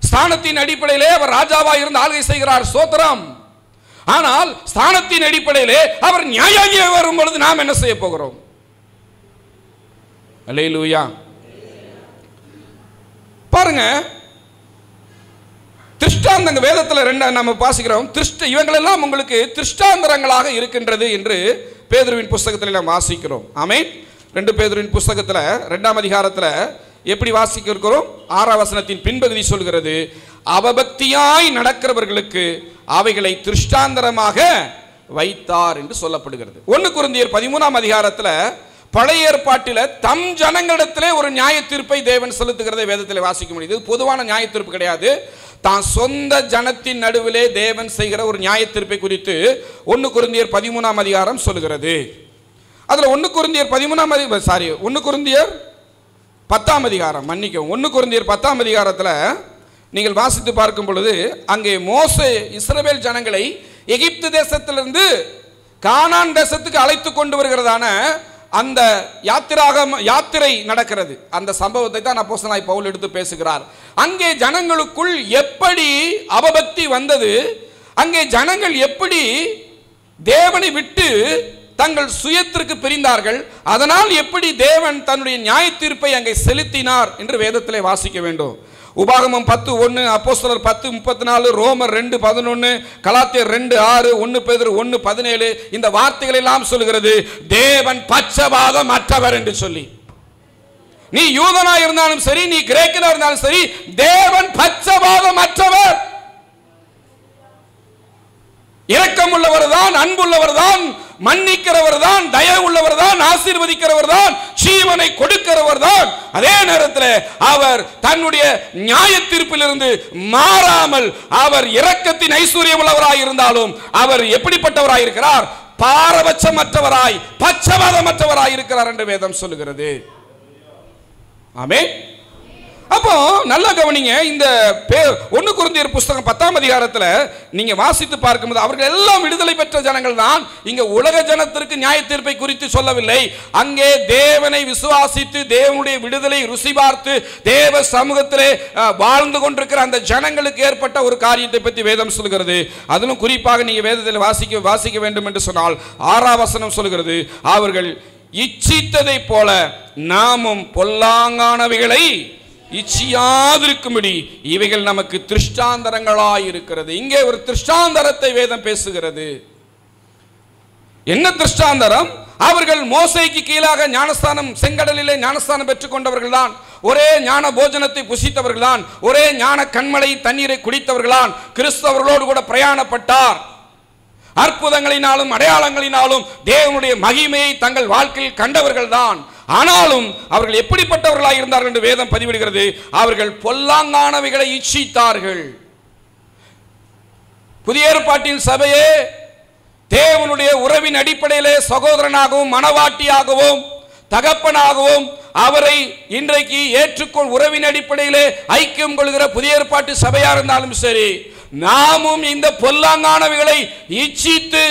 ஸ்தானத்தின் அடிப்படையிலே அவர் ராஜாவாய் இருந்து ஆளுகை செய்கிறார், சோத்திரம். ஆனால் ஸ்தானத்தின் அடிப்படையிலே அவர் நியாயாதிபதியாய் வரும் பொழுது நாம் என்ன செய்ய போகிறோம்? அல்லேலூயா. பாருங்க, திருஷ்டாந்தங்க வேதத்தில் 2 நம்ம வாசிக்கிறோம். இவங்களெல்லாம் உங்களுக்கு திருஷ்டாந்தரங்களாக இருக்கின்றது என்று பேதுருவின் புஸ்தகத்தில் நாம் வாசிக்கிறோம். ஆமென். 2 பேதுருவின் புஸ்தகத்தில் 2ஆம் அதிகாரத்தில் எப்படி வாசிக்க இருக்கிறோம்? 6ஆம் வசனத்தின் பின்பகுதி சொல்கிறது, அவபக்தியாய் நடக்கிறவர்களுக்கு அவைகளை திருஷ்டாந்தரமாக வைத்தார் என்று சொல்லப்படுகிறது. 1 கொரிந்தியர் 13ஆம் அதிகாரத்தில் பழைய ஏற்பாட்டில் தம் ஜனங்களிடத்திலே ஒரு நியாய தீர்ப்பை தேவன் செலுத்துகிறதை வேதத்தில் வாசிக்க முடியுது. பொதுவான நியாய தீர்ப்பு கிடையாது. தான் சொந்த ஜனத்தின் நடுவிலே தேவன் செய்கிற ஒரு நியாய தீர்ப்பை குறித்து 1 கொரிந்தியர் 13ஆம் அதிகாரம் சொல்லுகிறது. அதில் 1 கொரிந்தியர் 10ஆம் அதிகாரம், மன்னிக்கவும், 1 கொரிந்தியர் 10ஆம் அதிகாரத்தில் நீங்கள் வாசித்து பார்க்கும் பொழுது அங்கே மோசே இஸ்ரவேல் ஜனங்களை எகிப்து தேசத்திலிருந்து கானான் தேசத்துக்கு அழைத்து கொண்டு வருகிறதான அந்த யாத்திரை நடக்கிறது. அந்த சம்பவத்தை தான் அப்போஸ்தலனாகிய பவுல் எடுத்து பேசுகிறார். அங்கே ஜனங்களுக்குள் எப்படி அவபக்தி வந்தது, அங்கே ஜனங்கள் எப்படி தேவனை விட்டு தங்கள் சுயத்திற்கு பிரிந்தார்கள், அதனால் எப்படி தேவன் தன்னுடைய நியாய தீர்ப்பை அங்கே செலுத்தினார் என்று வேதத்திலே வாசிக்க வேண்டும். உபாகமம் 10:1, அப்போஸ்தலர் 10:34, ரோமர் 2:11, கலாத்தியர் 2:6, 1 பேதுரு 1:17 இந்த வார்த்தைகள் எல்லாம் சொல்கிறது தேவன் பட்சபாதம் அற்றவர் என்று சொல்லி. நீ யூதனா இருந்தாலும் சரி, நீ கிரேக்கனா இருந்தாலும் சரி, தேவன் பட்சபாதம் அற்றவர். இரக்கம் உள்ளவர் தான், அன்புள்ளவர் தான், மன்னிக்கிறவர் தான், தயவு உள்ளவர் தான், ஆசீர்வதிக்கிறவர் தான், ஜீவனை கொடுக்கிறவர் தான். அதே நேரத்தில் அவர் தன்னுடைய நியாய தீர்ப்பிலிருந்து மாறாமல் அவர் இரக்கத்தின் ஐஸ்வர்யம் உள்ளவராய் இருந்தாலும் அவர் எப்படிப்பட்டவராய் இருக்கிறார்? பாரபட்சமற்றவராய், பட்சபாதமற்றவராய் இருக்கிறார் என்று வேதம் சொல்லுகிறது. ஆமென். அப்போ நல்லா கவனிங்க, இந்த 1 கொரிந்தியர் புஸ்தகம் 10ஆம் அதிகாரத்தில் நீங்க வாசித்து பார்க்கும்போது அவர்கள் எல்லாம் விடுதலை பெற்ற ஜனங்கள் தான். இங்க உலக ஜனத்திற்கு நியாய தீர்ப்பை குறித்து சொல்லவில்லை. அங்கே தேவனை விசுவாசித்து தேவனுடைய விடுதலை ருசி பார்த்து தேவ சமூகத்திலே வாழ்ந்து கொண்டிருக்கிற அந்த ஜனங்களுக்கு ஏற்பட்ட ஒரு காரியத்தை பற்றி வேதம் சொல்கிறது. அதிலும் குறிப்பாக நீங்க வேதத்தில் வாசிக்க வேண்டும் என்று சொன்னால் 6ஆம் வசனம் சொல்கிறது, அவர்கள் இச்சித்ததை போல நாமும் பொல்லாங்கானவைகளை இச்சியாதிருக்கும்படி இவைகள் நமக்கு திருஷ்டாந்தரங்களாய் இருக்கிறது. இங்கே ஒரு திருஷ்டாந்தரத்தை வேதம் பேசுகிறது. என்ன திருஷ்டாந்தரம்? அவர்கள் மோசேக்கு கீழாக ஞானஸ்தானம், செங்கடலிலே ஞானஸ்தானம் பெற்றுக் கொண்டவர்கள் தான், ஒரே ஞான போஜனத்தை புசித்தவர்கள் தான், ஒரே ஞான கண்மலை தண்ணீரை குடித்தவர்கள் தான். கிறிஸ்தவர்களோடு கூட பிரயாணப்பட்டார். அற்புதங்களினாலும் அடையாளங்களினாலும் தேவனுடைய மகிமையை தங்கள் வாழ்க்கையில் கண்டவர்கள் தான். ஆனாலும் அவர்கள் எப்படிப்பட்டவர்களாக இருந்தார்கள் என்று வேதம் பதிவிடுகிறது, அவர்கள் பொல்லாங்கானவைகளை இச்சித்தார்கள். புதிய ஏற்பாட்டின் சபையே தேவனுடைய உறவின் அடிப்படையிலே சகோதரனாகவும் மனவாட்டியாகவும் தகப்பனாகவும் அவரை இன்றைக்கு ஏற்றுக்கொள் உறவின் அடிப்படையிலே ஐக்கியம் கொள்கிற புதிய ஏற்பாட்டு சபையா இருந்தாலும் சரி, நாமும் இந்த பொல்லாங்கானவைகளை இச்சித்து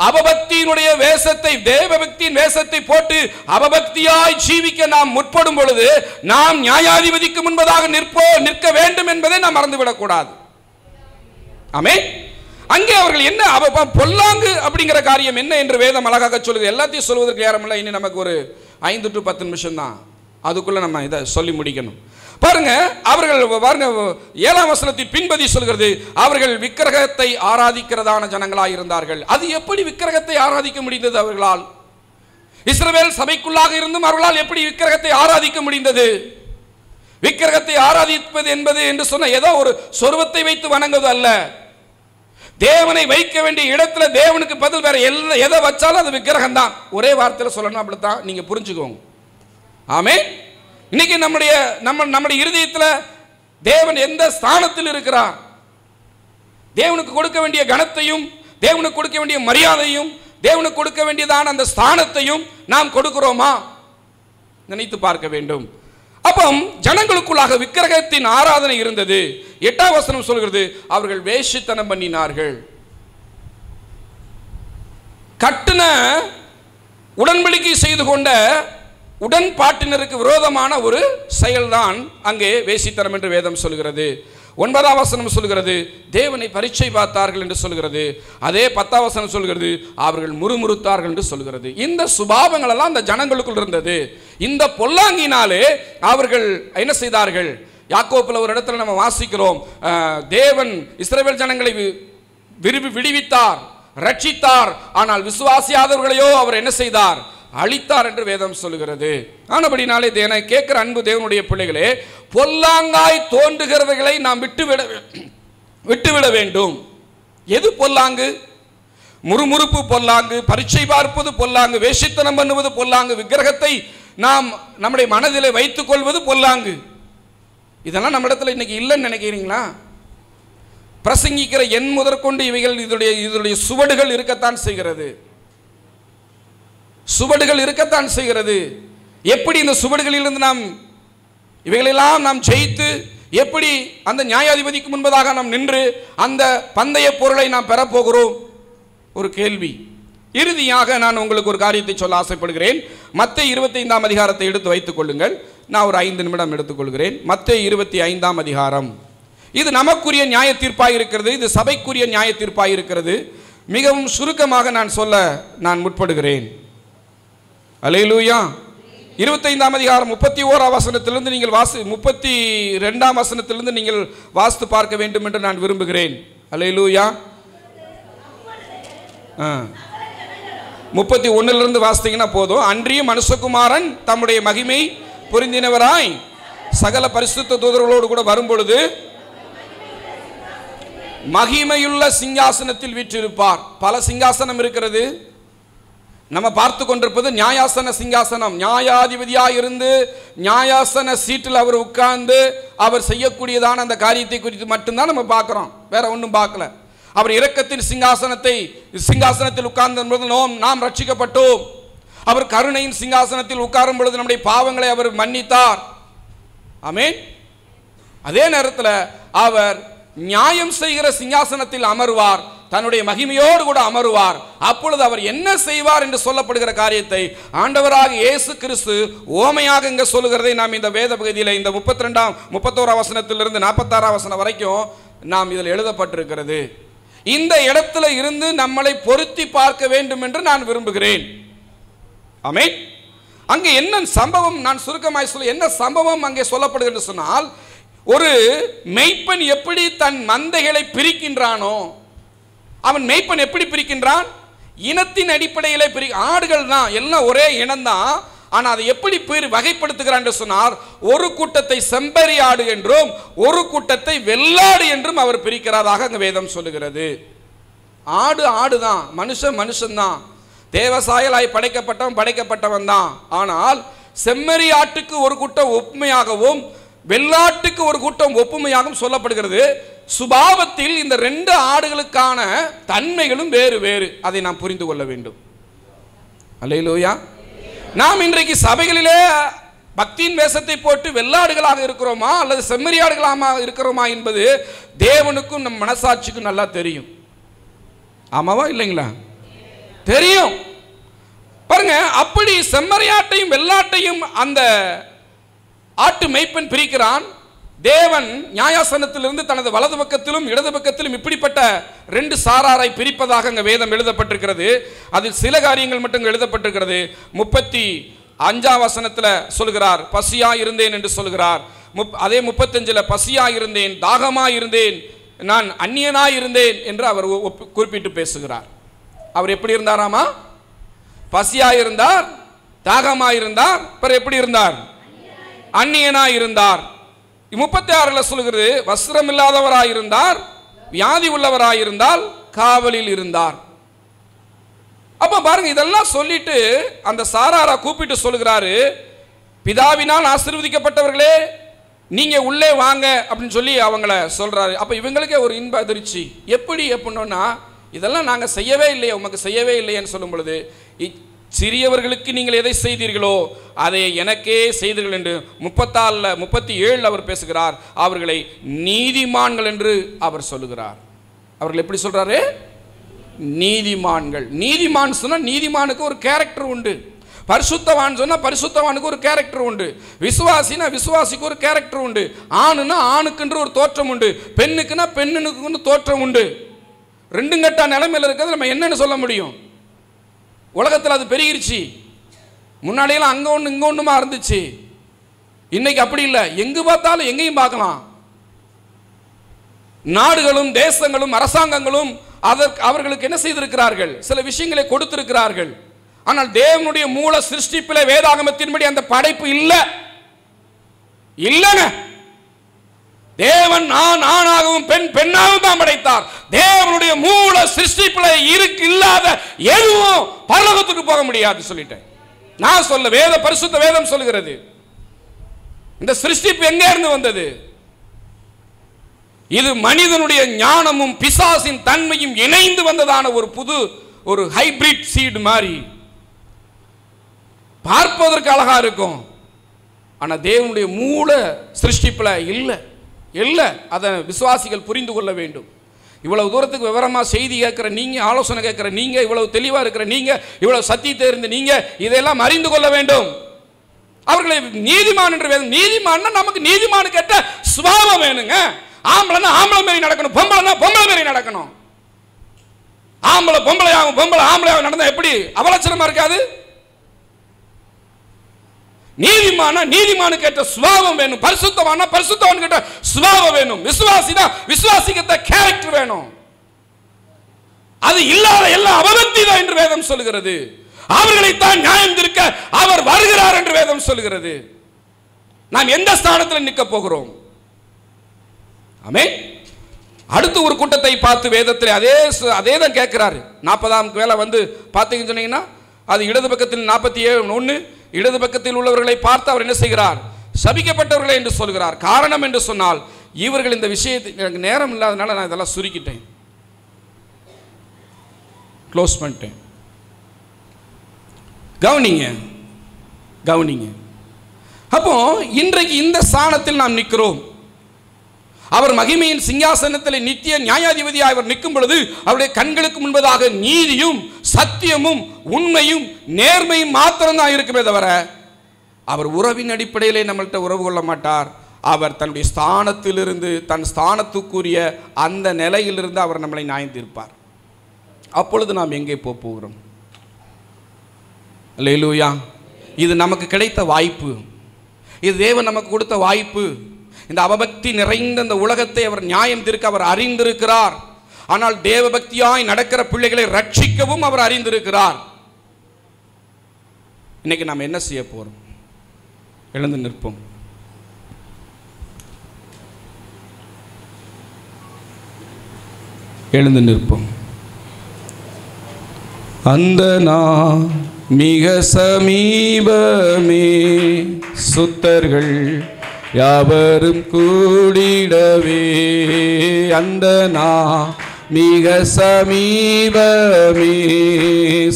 அபபக்தியினுடைய வேஷத்தை, தேவபக்தியின் வேஷத்தை போட்டு அபபக்தியாய் ஜீவிக்க நாம் முற்படும் பொழுது நாம் நியாயாதிபதிக்கு முன்பதாக நிற்க வேண்டும் என்பதை நாம் மறந்துவிடக் கூடாது. ஆமென். அங்கே அவர்கள் என்ன பொல்லாங்கு அப்படிங்கிற காரியம் என்ன என்று வேதம் அழகாக சொல்லுது. எல்லாத்தையும் சொல்வதற்கு நேரமில்லை. இனி நமக்கு ஒரு 5 to 10 நிமிஷம் தான், அதுக்குள்ள நம்ம இதை சொல்லி முடிக்கணும். பாருங்க, அவர்கள் பாருங்க 7ஆம் வசனத்தின் பின்பதி சொல்கிறது, அவர்கள் விக்கிரகத்தை ஆராதிக்கிறதான ஜனங்களாக இருந்தார்கள். அது எப்படி விக்கிரகத்தை ஆராதிக்க முடிந்தது அவர்களால்? இஸ்ரவேல் சபைக்குள்ளாக இருந்தும் அவர்களால் எப்படி விக்கிரகத்தை ஆராதிக்க முடிந்தது? விக்கிரகத்தை ஆராதிப்பது என்பது என்று சொன்ன ஏதோ ஒரு சொருவத்தை வைத்து வணங்குவது அல்ல. தேவனை வைக்க வேண்டிய இடத்துல தேவனுக்கு பதில் வேற எதை வச்சாலும் அது விக்கிரகம் தான். ஒரே வார்த்தையில் சொல்லணும், அப்படித்தான் நீங்க புரிஞ்சுக்கோங்க. ஆமென். இன்னைக்கு நம்முடைய இருதயத்தில் தேவன் எந்த ஸ்தானத்தில் இருக்கிறார்? தேவனுக்கு கொடுக்க வேண்டிய கனத்தையும் தேவனுக்கு கொடுக்க வேண்டிய மரியாதையும் தேவனுக்கு கொடுக்க வேண்டியதான அந்த ஸ்தானத்தையும் நாம் கொடுக்கிறோமா? நினைத்து பார்க்க வேண்டும். அப்போ ஜனங்களுக்குள்ளாக விக்கிரகத்தின் ஆராதனை இருந்தது. 8ஆம் வசனம் சொல்கிறது, அவர்கள் வேஷித்தனம் பண்ணினார்கள். கட்டுன உடன்படிக்கை செய்து கொண்ட உடன்பாட்டினருக்கு விரோதமான ஒரு செயல்தான் அங்கே வேசித்தனம் என்று வேதம் சொல்கிறது. 9ஆம் வசனம் சொல்கிறது, தேவனை பரீட்சை பார்த்தார்கள் என்று சொல்கிறது. அதே 10ஆம் வசனம் சொல்கிறது, அவர்கள் முறுமுறுத்தார்கள் என்று சொல்கிறது. இந்த சுபாவங்கள் எல்லாம் அந்த ஜனங்களுக்குள் இருந்தது. இந்த பொல்லாங்கினாலே அவர்கள் என்ன செய்தார்கள்? யாக்கோபில் ஒரு இடத்துல நம்ம வாசிக்கிறோம், தேவன் இஸ்ரவேல் ஜனங்களை விடுவித்தார், ரட்சித்தார், ஆனால் விசுவாசியாதவர்களையோ அவர் என்ன செய்தார்? அழித்தார் என்று வேதம் சொல்லுகிறது. ஆனபடினாலே கேட்கிற அன்பு தேவனுடைய பிள்ளைகளே, பொல்லாங்காய் தோன்றுகிறவர்களை நாம் விட்டுவிட வேண்டும். எது பொல்லாங்கு? முறுமுறுப்பு பொல்லாங்கு, பரீட்சை பார்ப்பது பொல்லாங்கு, வேஷித்தனம் பண்ணுவது பொல்லாங்கு, விக்கிரகத்தை நாம் நம்முடைய மனதிலே வைத்துக் கொள்வது பொல்லாங்கு. இதெல்லாம் நம்ம இடத்துல இன்னைக்கு இல்லைன்னு நினைக்கிறீங்களா? பிரசங்கிக்கிற எண் முதற்கொண்டு இவைகள் இதனுடைய சுவடுகள் இருக்கத்தான் செய்கிறது. சுவடுகள் இருக்கத்தான் செய்கிறது. எப்படி இந்த சுவடுகளிலிருந்து நாம் இவைகளெல்லாம் நாம் ஜெயித்து எப்படி அந்த நியாயாதிபதிக்கு முன்பதாக நாம் நின்று அந்த பந்தய பொருளை நாம் பெறப்போகிறோம்? ஒரு கேள்வி. இறுதியாக நான் உங்களுக்கு ஒரு காரியத்தை சொல்ல ஆசைப்படுகிறேன். மத்தேயு 25ஆம் அதிகாரத்தை எடுத்து வைத்துக் கொள்ளுங்கள். நான் ஒரு 5 நிமிடம் எடுத்துக்கொள்கிறேன். மத்தேயு 25ஆம் அதிகாரம். இது நமக்குரிய நியாய தீர்ப்பாக இருக்கிறது. இது சபைக்குரிய நியாய தீர்ப்பாக இருக்கிறது. மிகவும் சுருக்கமாக நான் சொல்ல நான் முற்படுகிறேன். அல்லேலூயா. 25ஆம் அதிகாரம் 31ஆம் வசனத்திலிருந்து நீங்கள் 32ஆம் வசனத்திலிருந்து நீங்கள் வாசித்து பார்க்க வேண்டும் என்று நான் விரும்புகிறேன். அல்லேலூயா. 31லிருந்து வாசித்தீங்கன்னா போதும். அன்றியும் மனுஷகுமாரன் தம்முடைய மகிமை பொருந்தினவராய் சகல பரிசுத்த தூதர்களோடு கூட வரும்பொழுது மகிமையுள்ள சிங்காசனத்தில் வீற்றிருப்பார். பல சிங்காசனம் இருக்கிறது. நம்ம பார்த்து கொண்டிருப்பது நியாயாசன சிங்காசனம். நியாயாதிபதியாக இருந்து நியாயாசன சீட்டில் அவர் உட்கார்ந்து அவர் செய்யக்கூடியதான அந்த காரியத்தை குறித்து மட்டும்தான் நம்ம பார்க்கிறோம். வேற ஒன்றும் பார்க்கல. அவர் இரக்கத்தின் சிங்காசனத்தில் உட்கார்ந்த நாம் ரட்சிக்கப்பட்டோம். அவர் கருணையின் சிங்காசனத்தில் உட்காரும் பொழுது நம்முடைய பாவங்களை அவர் மன்னித்தார். ஆமென். அதே நேரத்தில் அவர் நியாயம் செய்கிற சிங்காசனத்தில் அமர்வார். தன்னுடைய மகிமையோடு கூட அமருவார். அப்பொழுது அவர் என்ன செய்வார் என்று சொல்லப்படுகிற காரியத்தை ஆண்டவராக இயேசு கிறிஸ்து ஓமையாக இங்கே சொல்லுகிறதை நாம் இந்த வேத பகுதியில் இந்த 31ஆம் வசனத்திலிருந்து 46ஆம் வசனம் வரைக்கும் நாம் இதில் எழுதப்பட்டிருக்கிறது. இந்த இடத்துல இருந்து நம்மளை பொருத்தி பார்க்க வேண்டும் என்று நான் விரும்புகிறேன். ஆமென். அங்கே என்ன சம்பவம், நான் சுருக்கமாய் சொல்ல, என்ன சம்பவம் அங்கே சொல்லப்படுகிறது சொன்னால், ஒரு மேய்ப்பன் எப்படி தன் மந்தைகளை பிரிக்கின்றானோ, அவன் மேய்ப்பன் எப்படி பிரிக்கின்றான்? இனத்தின் அடிப்படையில் ஆடுகள் தான், எல்லாம் ஒரே இனம்தான். ஆனால் அதை எப்படி வகைப்படுத்துகிறான் என்று சொன்னார், ஒரு கூட்டத்தை செம்பரி ஆடு என்றும் ஒரு கூட்டத்தை வெள்ளாடு என்றும் அவர் பிரிக்கிறதாக அங்கே வேதம் சொல்லுகிறது. ஆடு ஆடுதான், மனுஷன் மனுஷன்தான், தேவசாயலாய் படைக்கப்பட்டவன் தான். ஆனால் செம்மறி ஆட்டுக்கு ஒரு கூட்டம் ஒப்புமையாகவும் வெள்ளாட்டுக்கு ஒரு கூட்டம் ஒப்புமையாகவும் சொல்லப்படுகிறது. சுபாவத்தில் இந்த 2 ஆடுகளுக்கான தன்மைகளும் வேறு வேறு. அதை நாம் புரிந்து கொள்ள வேண்டும். அல்லேலூயா. நாம் இன்றைக்கு சபைகளிலே பக்தியின் வேஷத்தை போட்டு வெள்ளாடுகளாக இருக்கிறோமா அல்லது செம்மறியாடுகளாக இருக்கிறோமா என்பது தேவனுக்கும் நம் மனசாட்சிக்கும் நல்லா தெரியும். ஆமாவா இல்லைங்களா? தெரியும். பாருங்க, அப்படி செம்மறியாட்டையும் வெள்ளாட்டையும் அந்த ஆட்டு மேய்ப்பன் பிரிக்கிறான். தேவன் நியாயாசனத்திலிருந்து தனது வலது பக்கத்திலும் இடது பக்கத்திலும் இப்படிப்பட்ட 2 சாராரை பிரிப்பதாக அங்கே வேதம் எழுதப்பட்டிருக்கிறது. அதில் சில காரியங்கள் மட்டும் எழுதப்பட்டிருக்கிறது. 35ஆம் வசனத்தில் சொல்கிறார், பசியா இருந்தேன் என்று சொல்கிறார். அதே 35ல் பசியா இருந்தேன், தாகமா இருந்தேன், நான் அந்நியனா இருந்தேன் என்று அவர் குறிப்பிட்டு பேசுகிறார். அவர் எப்படி இருந்தாராமா? பசியா இருந்தார், தாகமா இருந்தார், எப்படி இருந்தார்? அந்நியனா இருந்தார். 36ல் சொல்கிறது, வஸ்திரம் இல்லாதவராயிருந்தார், வியாதி உள்ளவராயிருந்தால் காவலில் இருந்தார். அப்ப பாருங்க, இதெல்லாம் சொல்லிட்டு அந்த சாராரா கூப்பிட்டு சொல்லுகிறாரு, பிதாவினால் ஆசீர்வதிக்கப்பட்டவர்களே நீங்க உள்ளே வாங்க அப்படின்னு சொல்லி அவங்கள சொல்றாரு. அப்ப இவங்களுக்கே ஒரு இன்ப அதிர்ச்சி. எப்படி அப்படின்னா, இதெல்லாம் நாங்க செய்யவே இல்லையே, உமக்கு செய்யவே இல்லையேன்னு சொல்லும் பொழுது, சிறியவர்களுக்கு நீங்கள் எதை செய்தீர்களோ அதை எனக்கே செய்தீர்கள் என்று 37 அவர் பேசுகிறார். அவர்களை நீதிமான்கள் என்று அவர் சொல்லுகிறார். அவர்கள் எப்படி சொல்றாரு? நீதிமான்கள். நீதிமான் சொன்னா நீதிமானுக்கு ஒரு கேரக்டர் உண்டு. பரிசுத்தவான் சொன்னா பரிசுத்தவானுக்கு ஒரு கேரக்டர் உண்டு. விசுவாசினா விசுவாசிக்கு ஒரு கேரக்டர் உண்டு. ஆணுன்னா ஆணுக்குன்ற ஒரு தோற்றம் உண்டு. பெண்ணுக்குன்னா பெண்ணுக்கு தோற்றம் உண்டு. 2 கட்ட நிலைமையில் இருக்கிறது நம்ம என்னன்னு சொல்ல முடியும்? உலகத்தில் அது பெருகிருச்சு. முன்னாடியெல்லாம் அங்கே ஒன்று இங்கே ஒன்றுமா இருந்துச்சு. இன்னைக்கு அப்படி இல்லை. எங்கு பார்த்தாலும் எங்கேயும் பார்க்கலாம். நாடுகளும் தேசங்களும் அரசாங்கங்களும் அவர்களுக்கு என்ன செய்திருக்கிறார்கள்? சில விஷயங்களை கொடுத்திருக்கிறார்கள். ஆனால் தேவனுடைய மூல சிருஷ்டிப்பிலே வேதாகமத்தின்படி அந்த படைப்பு இல்லை. இல்லைங்க. தேவன் ஆணாகவும் பெண் பெண்ணாகவும் தான் படைத்தார். தேவனுடைய மூல சிருஷ்டிப்பில் இல்லாத எதுவும் பரலோகத்துக்கு போக முடியாது சொல்லிட்டேன். நான் சொல்ல பரிசுத்த வேதம் சொல்லுகிறது. இந்த சிருஷ்டிப்பு எங்க இருந்து வந்தது? இது மனிதனுடைய ஞானமும் பிசாசின் தன்மையும் இணைந்து வந்ததான ஒரு ஹைபிரிட் சீட் மாதிரி. பார்ப்பதற்கு அழகா இருக்கும். ஆனால் தேவனுடைய மூல சிருஷ்டிப்பில் இல்லை. அதை விசுவாசிகள் புரிந்து கொள்ள வேண்டும். இவ்வளவு தூரத்துக்கு விவரமாக செய்தி கேட்குற நீங்கள், ஆலோசனை கேட்குற நீங்கள், இவ்வளவு தெளிவாக இருக்கிற நீங்கள், இவ்வளவு சத்தியத்தை இருந்து நீங்கள் இதெல்லாம் அறிந்து கொள்ள வேண்டும். அவர்களை நீதிமான் என்று வேணும். நீதிமான்னா நமக்கு நீதிமானு கேட்ட சுபாவம் வேணுங்க. ஆம்பளைன்னா ஆம்பளை மாரி நடக்கணும், பொம்பளைன்னா பொம்பளை மாரி நடக்கணும். ஆம்பளை பொம்பளையாகும், பொம்பளை ஆம்பளையாகும் நடந்தா எப்படி அவலட்சணமா இருக்காது? நீதிமானா நீதிமானு கேட்ட சுபாவம் வேணும், பரிசுத்தமானா பரிசுத்தவான் கேட்ட சுபாவம் வேணும், விசுவாசினா விசுவாசிக்கிட்ட கேரக்டர் வேணும். அது இல்லாத எல்லாம் அவபக்தி தான் என்று வேதம் சொல்கிறது. அவர்களைத்தான் நியாயம் தீர்க்க அவர் வருகிறார் என்று வேதம் சொல்கிறது. நாம் எந்த ஸ்தானத்தில் நிற்க போகிறோம்? ஆமென். அடுத்து ஒரு கூட்டத்தை பார்த்து வேதத்தில் அதே தான் கேட்கிறாரு. 40ஆம் வேலை வந்து பார்த்தீங்கன்னு சொன்னீங்கன்னா அது இடது பக்கத்தில் 47:1 இடது பக்கத்தில் உள்ளவர்களை பார்த்து அவர் என்ன செய்கிறார்? சபிக்கப்பட்டவர்களே என்று சொல்கிறார். காரணம் என்று சொன்னால் இவர்கள் இந்த விஷயத்தை, எனக்கு நேரம் இல்லாதனால நான் இதெல்லாம் சுருக்கிட்டேன், க்ளோஸ் பண்ணிட்டேன். கவனிங்க. அப்போ இன்றைக்கு இந்த ஸ்தானத்தில் நாம் நிற்கிறோம். அவர் மகிமையின் சிங்காசனத்தில் நித்திய நியாயாதிபதியாக அவர் நிற்கும் பொழுது அவருடைய கண்களுக்கு முன்பதாக நீதியும் சத்தியமும் உண்மையும் நேர்மையும் மாத்திரம்தான் இருக்குமே தவிர அவர் உறவின் அடிப்படையிலே நம்மள்கிட்ட உறவு கொள்ள மாட்டார். அவர் தன்னுடைய ஸ்தானத்திலிருந்து தன் ஸ்தானத்துக்குரிய அந்த நிலையிலிருந்து அவர் நம்மளை நியாயம் தீர்ப்பார். அப்பொழுது நாம் எங்கே போகிறோம்? அல்லேலூயா. இது நமக்கு கிடைத்த வாய்ப்பு, இது தேவன் நமக்கு கொடுத்த வாய்ப்பு. இந்த அவபக்தி நிறைந்த இந்த உலகத்தை அவர் நியாயம் தீர்க்க அவர் அறிந்திருக்கிறார். ஆனால் தேவபக்தியாய் நடக்கிற பிள்ளைகளை ரட்சிக்கவும் அவர் அறிந்திருக்கிறார். இன்னைக்கு நாம் என்ன செய்ய போறோம்? எழுந்து நிற்போம். அந்த நான் மிக சமீபமே, சுத்தர்கள் யாவரும் கூடிடவே. அந்த நான் மிக சமீபமே,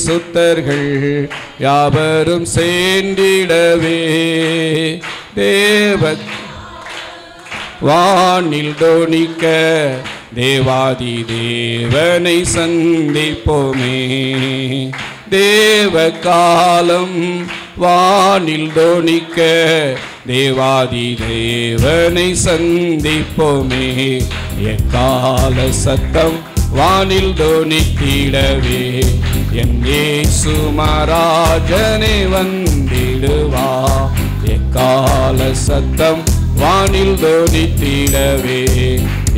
சுத்தர்கள் யாவரும் சேர்ந்திடவே. வானில் தோனிக்க தேவாதி தேவனை சந்திப்போமே. தேவ காலம் வானில் தோனிக்க தேவாதி தேவனை சந்திப்போமே. எக்கால சத்தம் வானில் தோனித்திடவே, என் இயேசு மகாராஜனே வந்திடுவா. எக்கால சத்தம் வானில் தோனித்திடவே,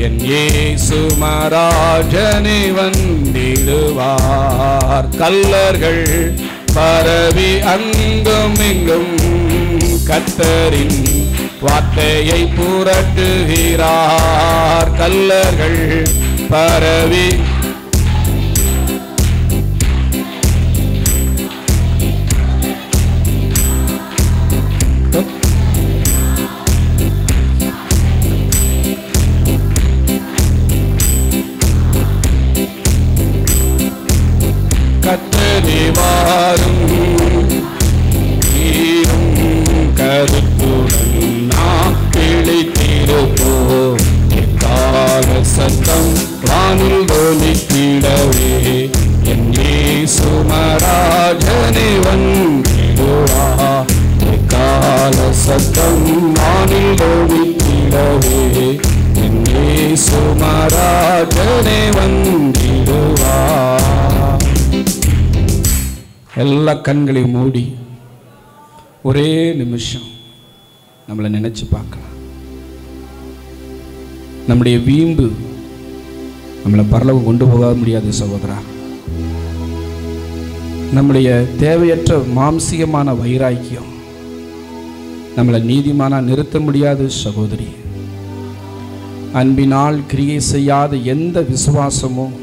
என் இயேசு மகாராஜனே வந்திடுவார். கல்லர்கள் பரவி அங்கும் இங்கும் கர்த்தரின் வார்த்தையை புரட்டுகிறார். கல்லர்கள் பரவி கர்த்தரே வாரும் கருத்துடன் நாம் பிழைத்திருப்போம். எக்கால சத்தம் வானில் தோனித்திடவே, என் இயேசு மகாராஜனே வந்திடுவா. எக்கால சத்தம் வானில் தோனித்திடவே, என் இயேசு மகாராஜனே வந்திடுவா. எல்லா கண்களையும் மூடி ஒரே நிமிஷம் நம்மளை நினைச்சு பார்க்கலாம். நம்முடைய வீம்பு நம்மளை பரலோகம் கொண்டு போக முடியாது சகோதரா. நம்முடைய தேவையற்ற மாம்சிகமான வைராக்கியம் நம்மளை நீதிமானா நிறுத்த முடியாது சகோதரி. அன்பினால் கிரியை செய்யாத எந்த விசுவாசமும்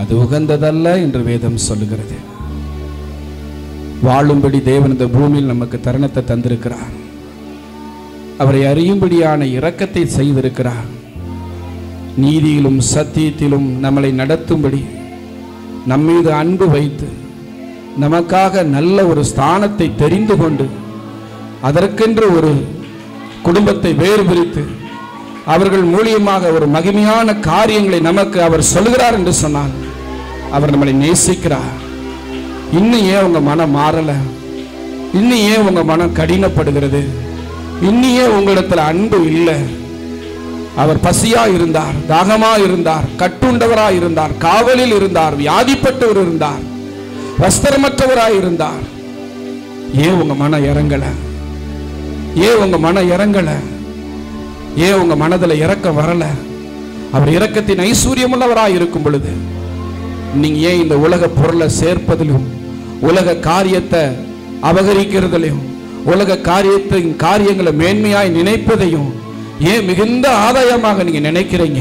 அது உகந்ததல்ல என்று வேதம் சொல்லுகிறது. வாழும்படி தேவன் இந்த பூமியில் நமக்கு தருணத்தை தந்திருக்கிறார். அவரை அறியும்படியான இரக்கத்தை செய்திருக்கிறார். நீதியிலும் சத்தியத்திலும் நம்மளை நடத்தும்படி நம்மீது அன்பு வைத்து நமக்காக நல்ல ஒரு ஸ்தானத்தை தெரிந்து கொண்டு அதற்கென்று ஒரு குடும்பத்தை வேறு பிரித்து அவர்கள் மூலியமாக ஒரு மகிமையான காரியங்களை நமக்கு அவர் சொல்கிறார் என்று சொன்னால் அவர் நம்மளை நேசிக்கிறார். இன்னும் ஏன் உங்க மனம் மாறல? இன்னும் ஏன் உங்க மனம் கடினப்படுகிறது? இன்னும் ஏன் உங்களிடத்தில் அன்பு இல்லை? அவர் பசியா இருந்தார், தாகமா இருந்தார், கட்டுண்டவராய் இருந்தார், காவலில் இருந்தார், வியாதிப்பட்டவர் இருந்தார், வஸ்திரமற்றவராய் இருந்தார். ஏன் உங்க மனம் இறங்கல? ஏன் உங்க மனம் இறங்கல? ஏன் உங்க மனதில் இறக்கம் வரல? அவர் இரக்கத்தின் ஐஸ்வர்யமுள்ளவராய் இருக்கும் பொழுது நீங்க ஏன் இந்த உலக பொருளை சேர்ப்பதிலும் உலக காரியத்தை அபகரிக்கிறதிலையும் உலக காரியத்தின் காரியங்களை மேன்மையாய் நினைப்பதையும் ஏன் மிகுந்த ஆதாயமாக நீங்க நினைக்கிறீங்க?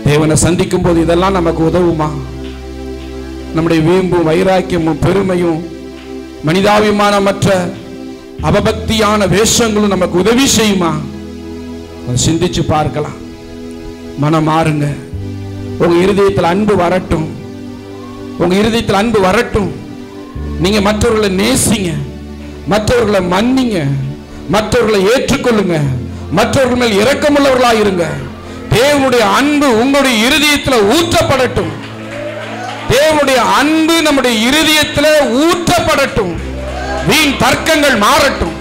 தேவனை சந்திக்கும் போது இதெல்லாம் நமக்கு உதவுமா? நம்முடைய வீம்பும் வைராக்கியமும் பெருமையும் மனிதாபிமானமற்ற அபபக்தியான வேஷங்களும் நமக்கு உதவி செய்யுமா? சிந்திச்சு பார்க்கலாம். மனம் மாறுங்க. உங்க இருதயத்தில் அன்பு வரட்டும். உங்க இருதயத்தில் அன்பு வரட்டும். நீங்க மற்றவர்களை நேசிங்க, மற்றவர்களை மன்னிங்க, மற்றவர்களை ஏற்றுக்கொள்ளுங்க, மற்றவர்கள் மேல் இரக்கமுள்ளவர்களாக இருங்க. தேவனுடைய அன்பு உங்களுடைய இருதயத்தில் ஊற்றப்படட்டும். தேவனுடைய அன்பு நம்முடைய இருதயத்தில் ஊற்றப்படட்டும். வீண் தர்க்கங்கள் மாறட்டும்,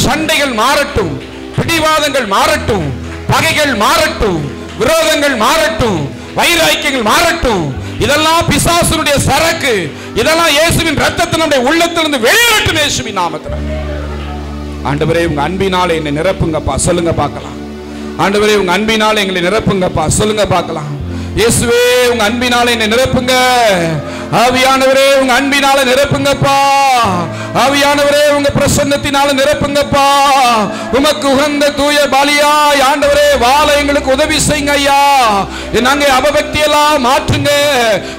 சண்டைகள் மாறட்டும், பிடிவாதங்கள் மாறட்டும், பகைகள் மாறட்டும், விரோதங்கள் மாறட்டும், வைராக்கியங்கள் மாறட்டும். இதெல்லாம் பிசாசுடைய சரக்கு. இதெல்லாம் இயேசுவின் இரத்தத்தினுடைய உள்ளத்திலிருந்து வெளியேறட்டும் இயேசுவின் நாமத்தில். ஆண்டவரே உங்க அன்பினாலே என்னை நிரப்புங்கப்பா, சொல்லுங்க பார்க்கலாம். ஆண்டவரே உங்க அன்பினாலே எங்களை நிரப்புங்கப்பா, சொல்லுங்க பார்க்கலாம். இயேசுவே உங்க அன்பினாலே என்னை நிரப்புங்க. ஆவியானவரே உங்க அன்பினால நிரப்புங்கப்பா. ஆவியானவரே உங்க பிரசன்னத்தினால நிரப்புங்கப்பா. உமக்கு உகந்த தூய பலியாய் ஆண்டவரே வாழ எங்களுக்கு உதவி செய்யுங்க ஐயா. நாங்க அபபக்தி எல்லாம் மாற்றுங்க,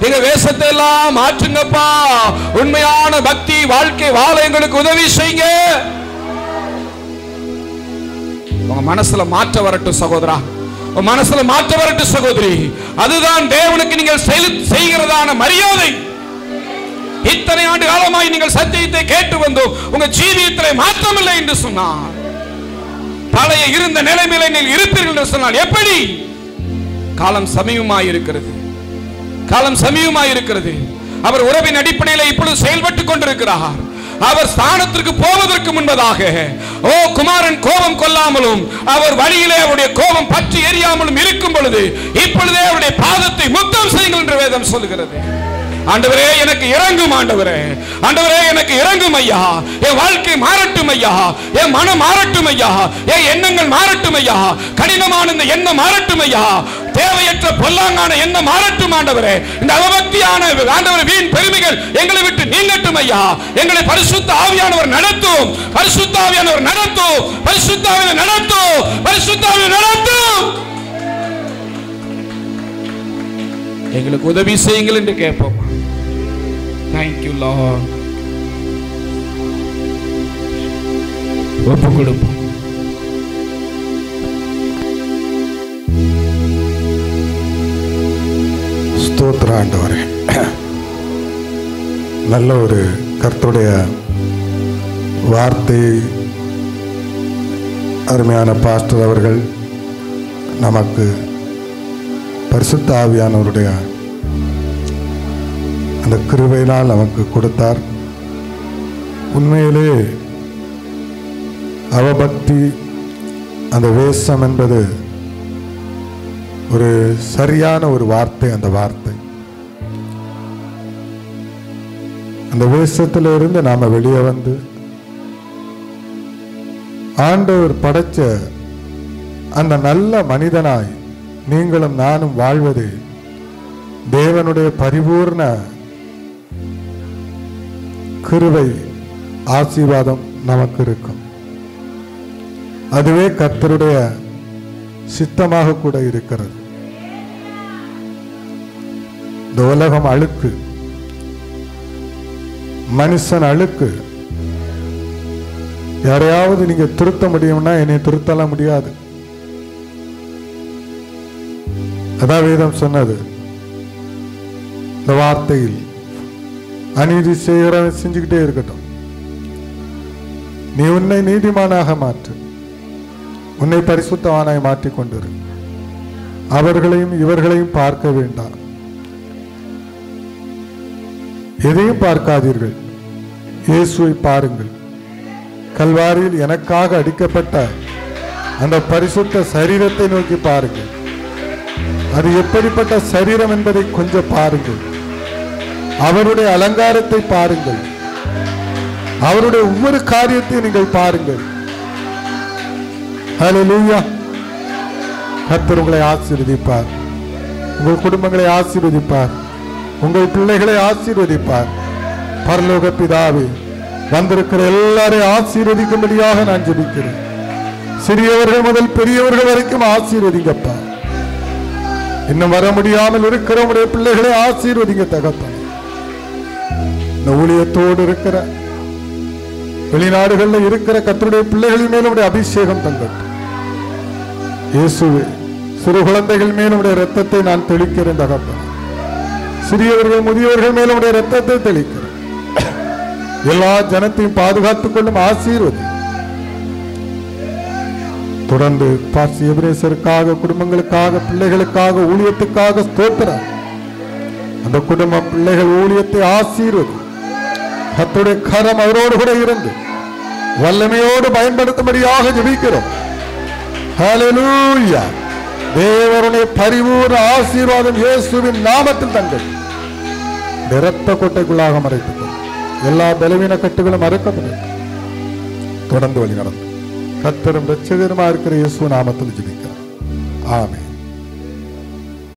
எங்க வேஷத்தை எல்லாம் மாற்றுங்கப்பா. உண்மையான பக்தி வாழ்க்கை வாழ எங்களுக்கு உதவி செய்யுங்க. உங்க மனசுல மாற்ற வரட்டும் சகோதரா, மனசுல மாற்ற வரட்டும் சகோதரி. அதுதான் தேவனுக்கு நீங்கள் செய்கிறதான மரியாதை. இத்தனை ஆண்டு காலமாய் நீங்கள் சத்தியத்தை கேட்டு வந்தோம், உங்க ஜீவியத்தில் மாற்றமில்லை என்று சொன்னார். பழைய இருந்த நிலைமையில நீங்கள் இருப்பீர்கள் என்று சொன்னால் எப்படி? காலம் சமீபமாய் இருக்கிறது, காலம் சமீபமாய் இருக்கிறது. அவர் உறவின் அடிப்படையில் இப்பொழுது செயல்பட்டுக் கொண்டிருக்கிறார். அவர் ஸ்தானத்திற்கு போவதற்கு முன்பதாக குமாரன் கோபம் கொள்ளாமலும் அவர் வழியிலே அவருடைய கோபம் பற்றி எரியாமலும் இருக்கும் பொழுது இப்பொழுதே அவருடைய பாதத்தை முத்தம் செய்யுங்கள் என்று வேதம் சொல்கிறது. ஆண்டவரே எனக்கு இறங்கும், ஆண்டவரே ஆண்டவரே எனக்கு இறங்கும் ஐயா. என் வாழ்க்கை மாறட்டும் ஐயா, என் மனம் மாறட்டும் ஐயா, என் எண்ணங்கள் மாறட்டும் ஐயா, கடினமான இந்த எண்ணம் மாறட்டும் ஐயா, தேவையற்ற பொல்லாங்கான எண்ணம் மாறட்டும் ஆண்டவரே. இந்த அவபக்தியான ஆண்டவரே வீண் பெருமைகள் எங்களை விட்டு நீங்கட்டும் ஐயா. எங்களை பரிசுத்த ஆவியானவர் நடத்தும், பரிசுத்த ஆவியானவர் நடத்தும், பரிசுத்த ஆவியானவர் நடத்தும், பரிசுத்த ஆவியானவர் நடத்தும். எங்களுக்கு உதவி செய்யுங்கள் என்று கேட்போம். Thank you Lord. ஒப்பு கொடுப்போம். ஸ்தோத்திரம் ஆண்டவரே. நல்ல ஒரு கர்த்தருடைய வார்த்தை அருமையான பாஸ்டர் அவர்கள் நமக்கு பரிசுத்த ஆவியானவருடைய அந்த கிருபையினால் நமக்கு கொடுத்தார். உண்மையிலே அவபக்தி அந்த வேஷம் என்பது ஒரு சரியான ஒரு வார்த்தை. அந்த வார்த்தை அந்த வேஷத்திலிருந்து நாம வெளியே வந்து ஆண்டவர் படைச்ச அந்த நல்ல மனிதனாய் நீங்களும் நானும் வாழ்வது தேவனுடைய பரிபூர்ண கிருபை ஆசீர்வாதம் நமக்கு இருக்கும். அதுவே கர்த்தருடைய சித்தமாக கூட இருக்கிறது. இந்த உலகம் அழுக்கு, மனுஷன் அழுக்கு. யாரையாவது நீங்க திருத்த முடியும்னா என்னை திருத்தலாம் முடியாது. அதான் வேதம் சொன்னது. இந்த வார்த்தையில் அநீதி செய்கிறவன் செஞ்சுக்கிட்டே இருக்கட்டும், நீ உன்னை நீதிமானாக மாற்று, உன்னை பரிசுத்தவானாய் மாற்றிக் கொண்டிரு. அவர்களையும் இவர்களையும் பார்க்க வேண்டாம், எதையும் பார்க்காதீர்கள், இயேசுவை பாருங்கள். கல்வாரியில் எனக்காக அடிக்கப்பட்ட அந்த பரிசுத்த சரீரத்தை நோக்கி பாருங்கள். அது எப்படிப்பட்ட சரீரம் என்பதை கொஞ்சம் பாருங்கள். அவருடைய அலங்காரத்தை பாருங்கள். அவருடைய ஒவ்வொரு காரியத்தையும் நீங்கள் பாருங்கள். ஹல்லேலூயா. கர்த்தர் உங்களை ஆசீர்வதிப்பார், உங்கள் குடும்பங்களை ஆசீர்வதிப்பார், உங்கள் பிள்ளைகளை ஆசீர்வதிப்பார். பரலோக பிதாவே, வந்திருக்கிற எல்லாரையும் ஆசீர்வதிக்கும்படியாக நான் ஜெபிக்கிறேன். சிறியவர்கள் முதல் பெரியவர்கள் வரைக்கும் ஆசீர்வதிங்கப்பா. இன்னும் வர முடியாமல் இருக்கிற உடைய பிள்ளைகளை ஆசீர்வதிங்க தகப்பனே. இந்த ஊழியத்தோடு இருக்கிற வெளிநாடுகளில் இருக்கிற கர்த்தருடைய பிள்ளைகளின் மேல் உடைய அபிஷேகம் தங்கட்டும். இயேசுவே, சிறு குழந்தைகள் மேல் உடைய இரத்தத்தை நான் தெளிக்கிறேன் தகப்பனே. சிறியவர்கள் முதியவர்கள் மேல் உடைய இரத்தத்தை தெளிக்கிறேன். எல்லா ஜனத்தையும் பாதுகாத்துக் கொள்ளும் ஆசீர்வதி. தொடர்ந்து பாஸ்டர் எபிரேசருக்காக, குடும்பங்களுக்காக, பிள்ளைகளுக்காக, ஊழியத்துக்காக ஸ்தோத்திரம். அந்த குடும்பம், பிள்ளைகள், ஊழியத்தை ஆசீர்வதி. கர்த்தருடைய கரம் அவரோடு கூட இருந்து வல்லமையோடு பயன்படுத்தும்படியாக ஜெபிக்கிறோம். ஹல்லேலூயா. தேவனுடைய பரிபூர்ண ஆசீர்வாதம் இயேசுவின் நாமத்தில் தங்கள் இரத்த கொட்டைக்குள்ளாக மறைத்துக் கொள்ளும். எல்லா பலவீன கட்டுகளும் அறுக்கப்படும். தொடர்ந்து வழி நடந்து கர்த்தரும் இரட்சகருமா இருக்கிற இயேசு நாமத்தில் ஜெபிக்கிறோம். ஆமென்.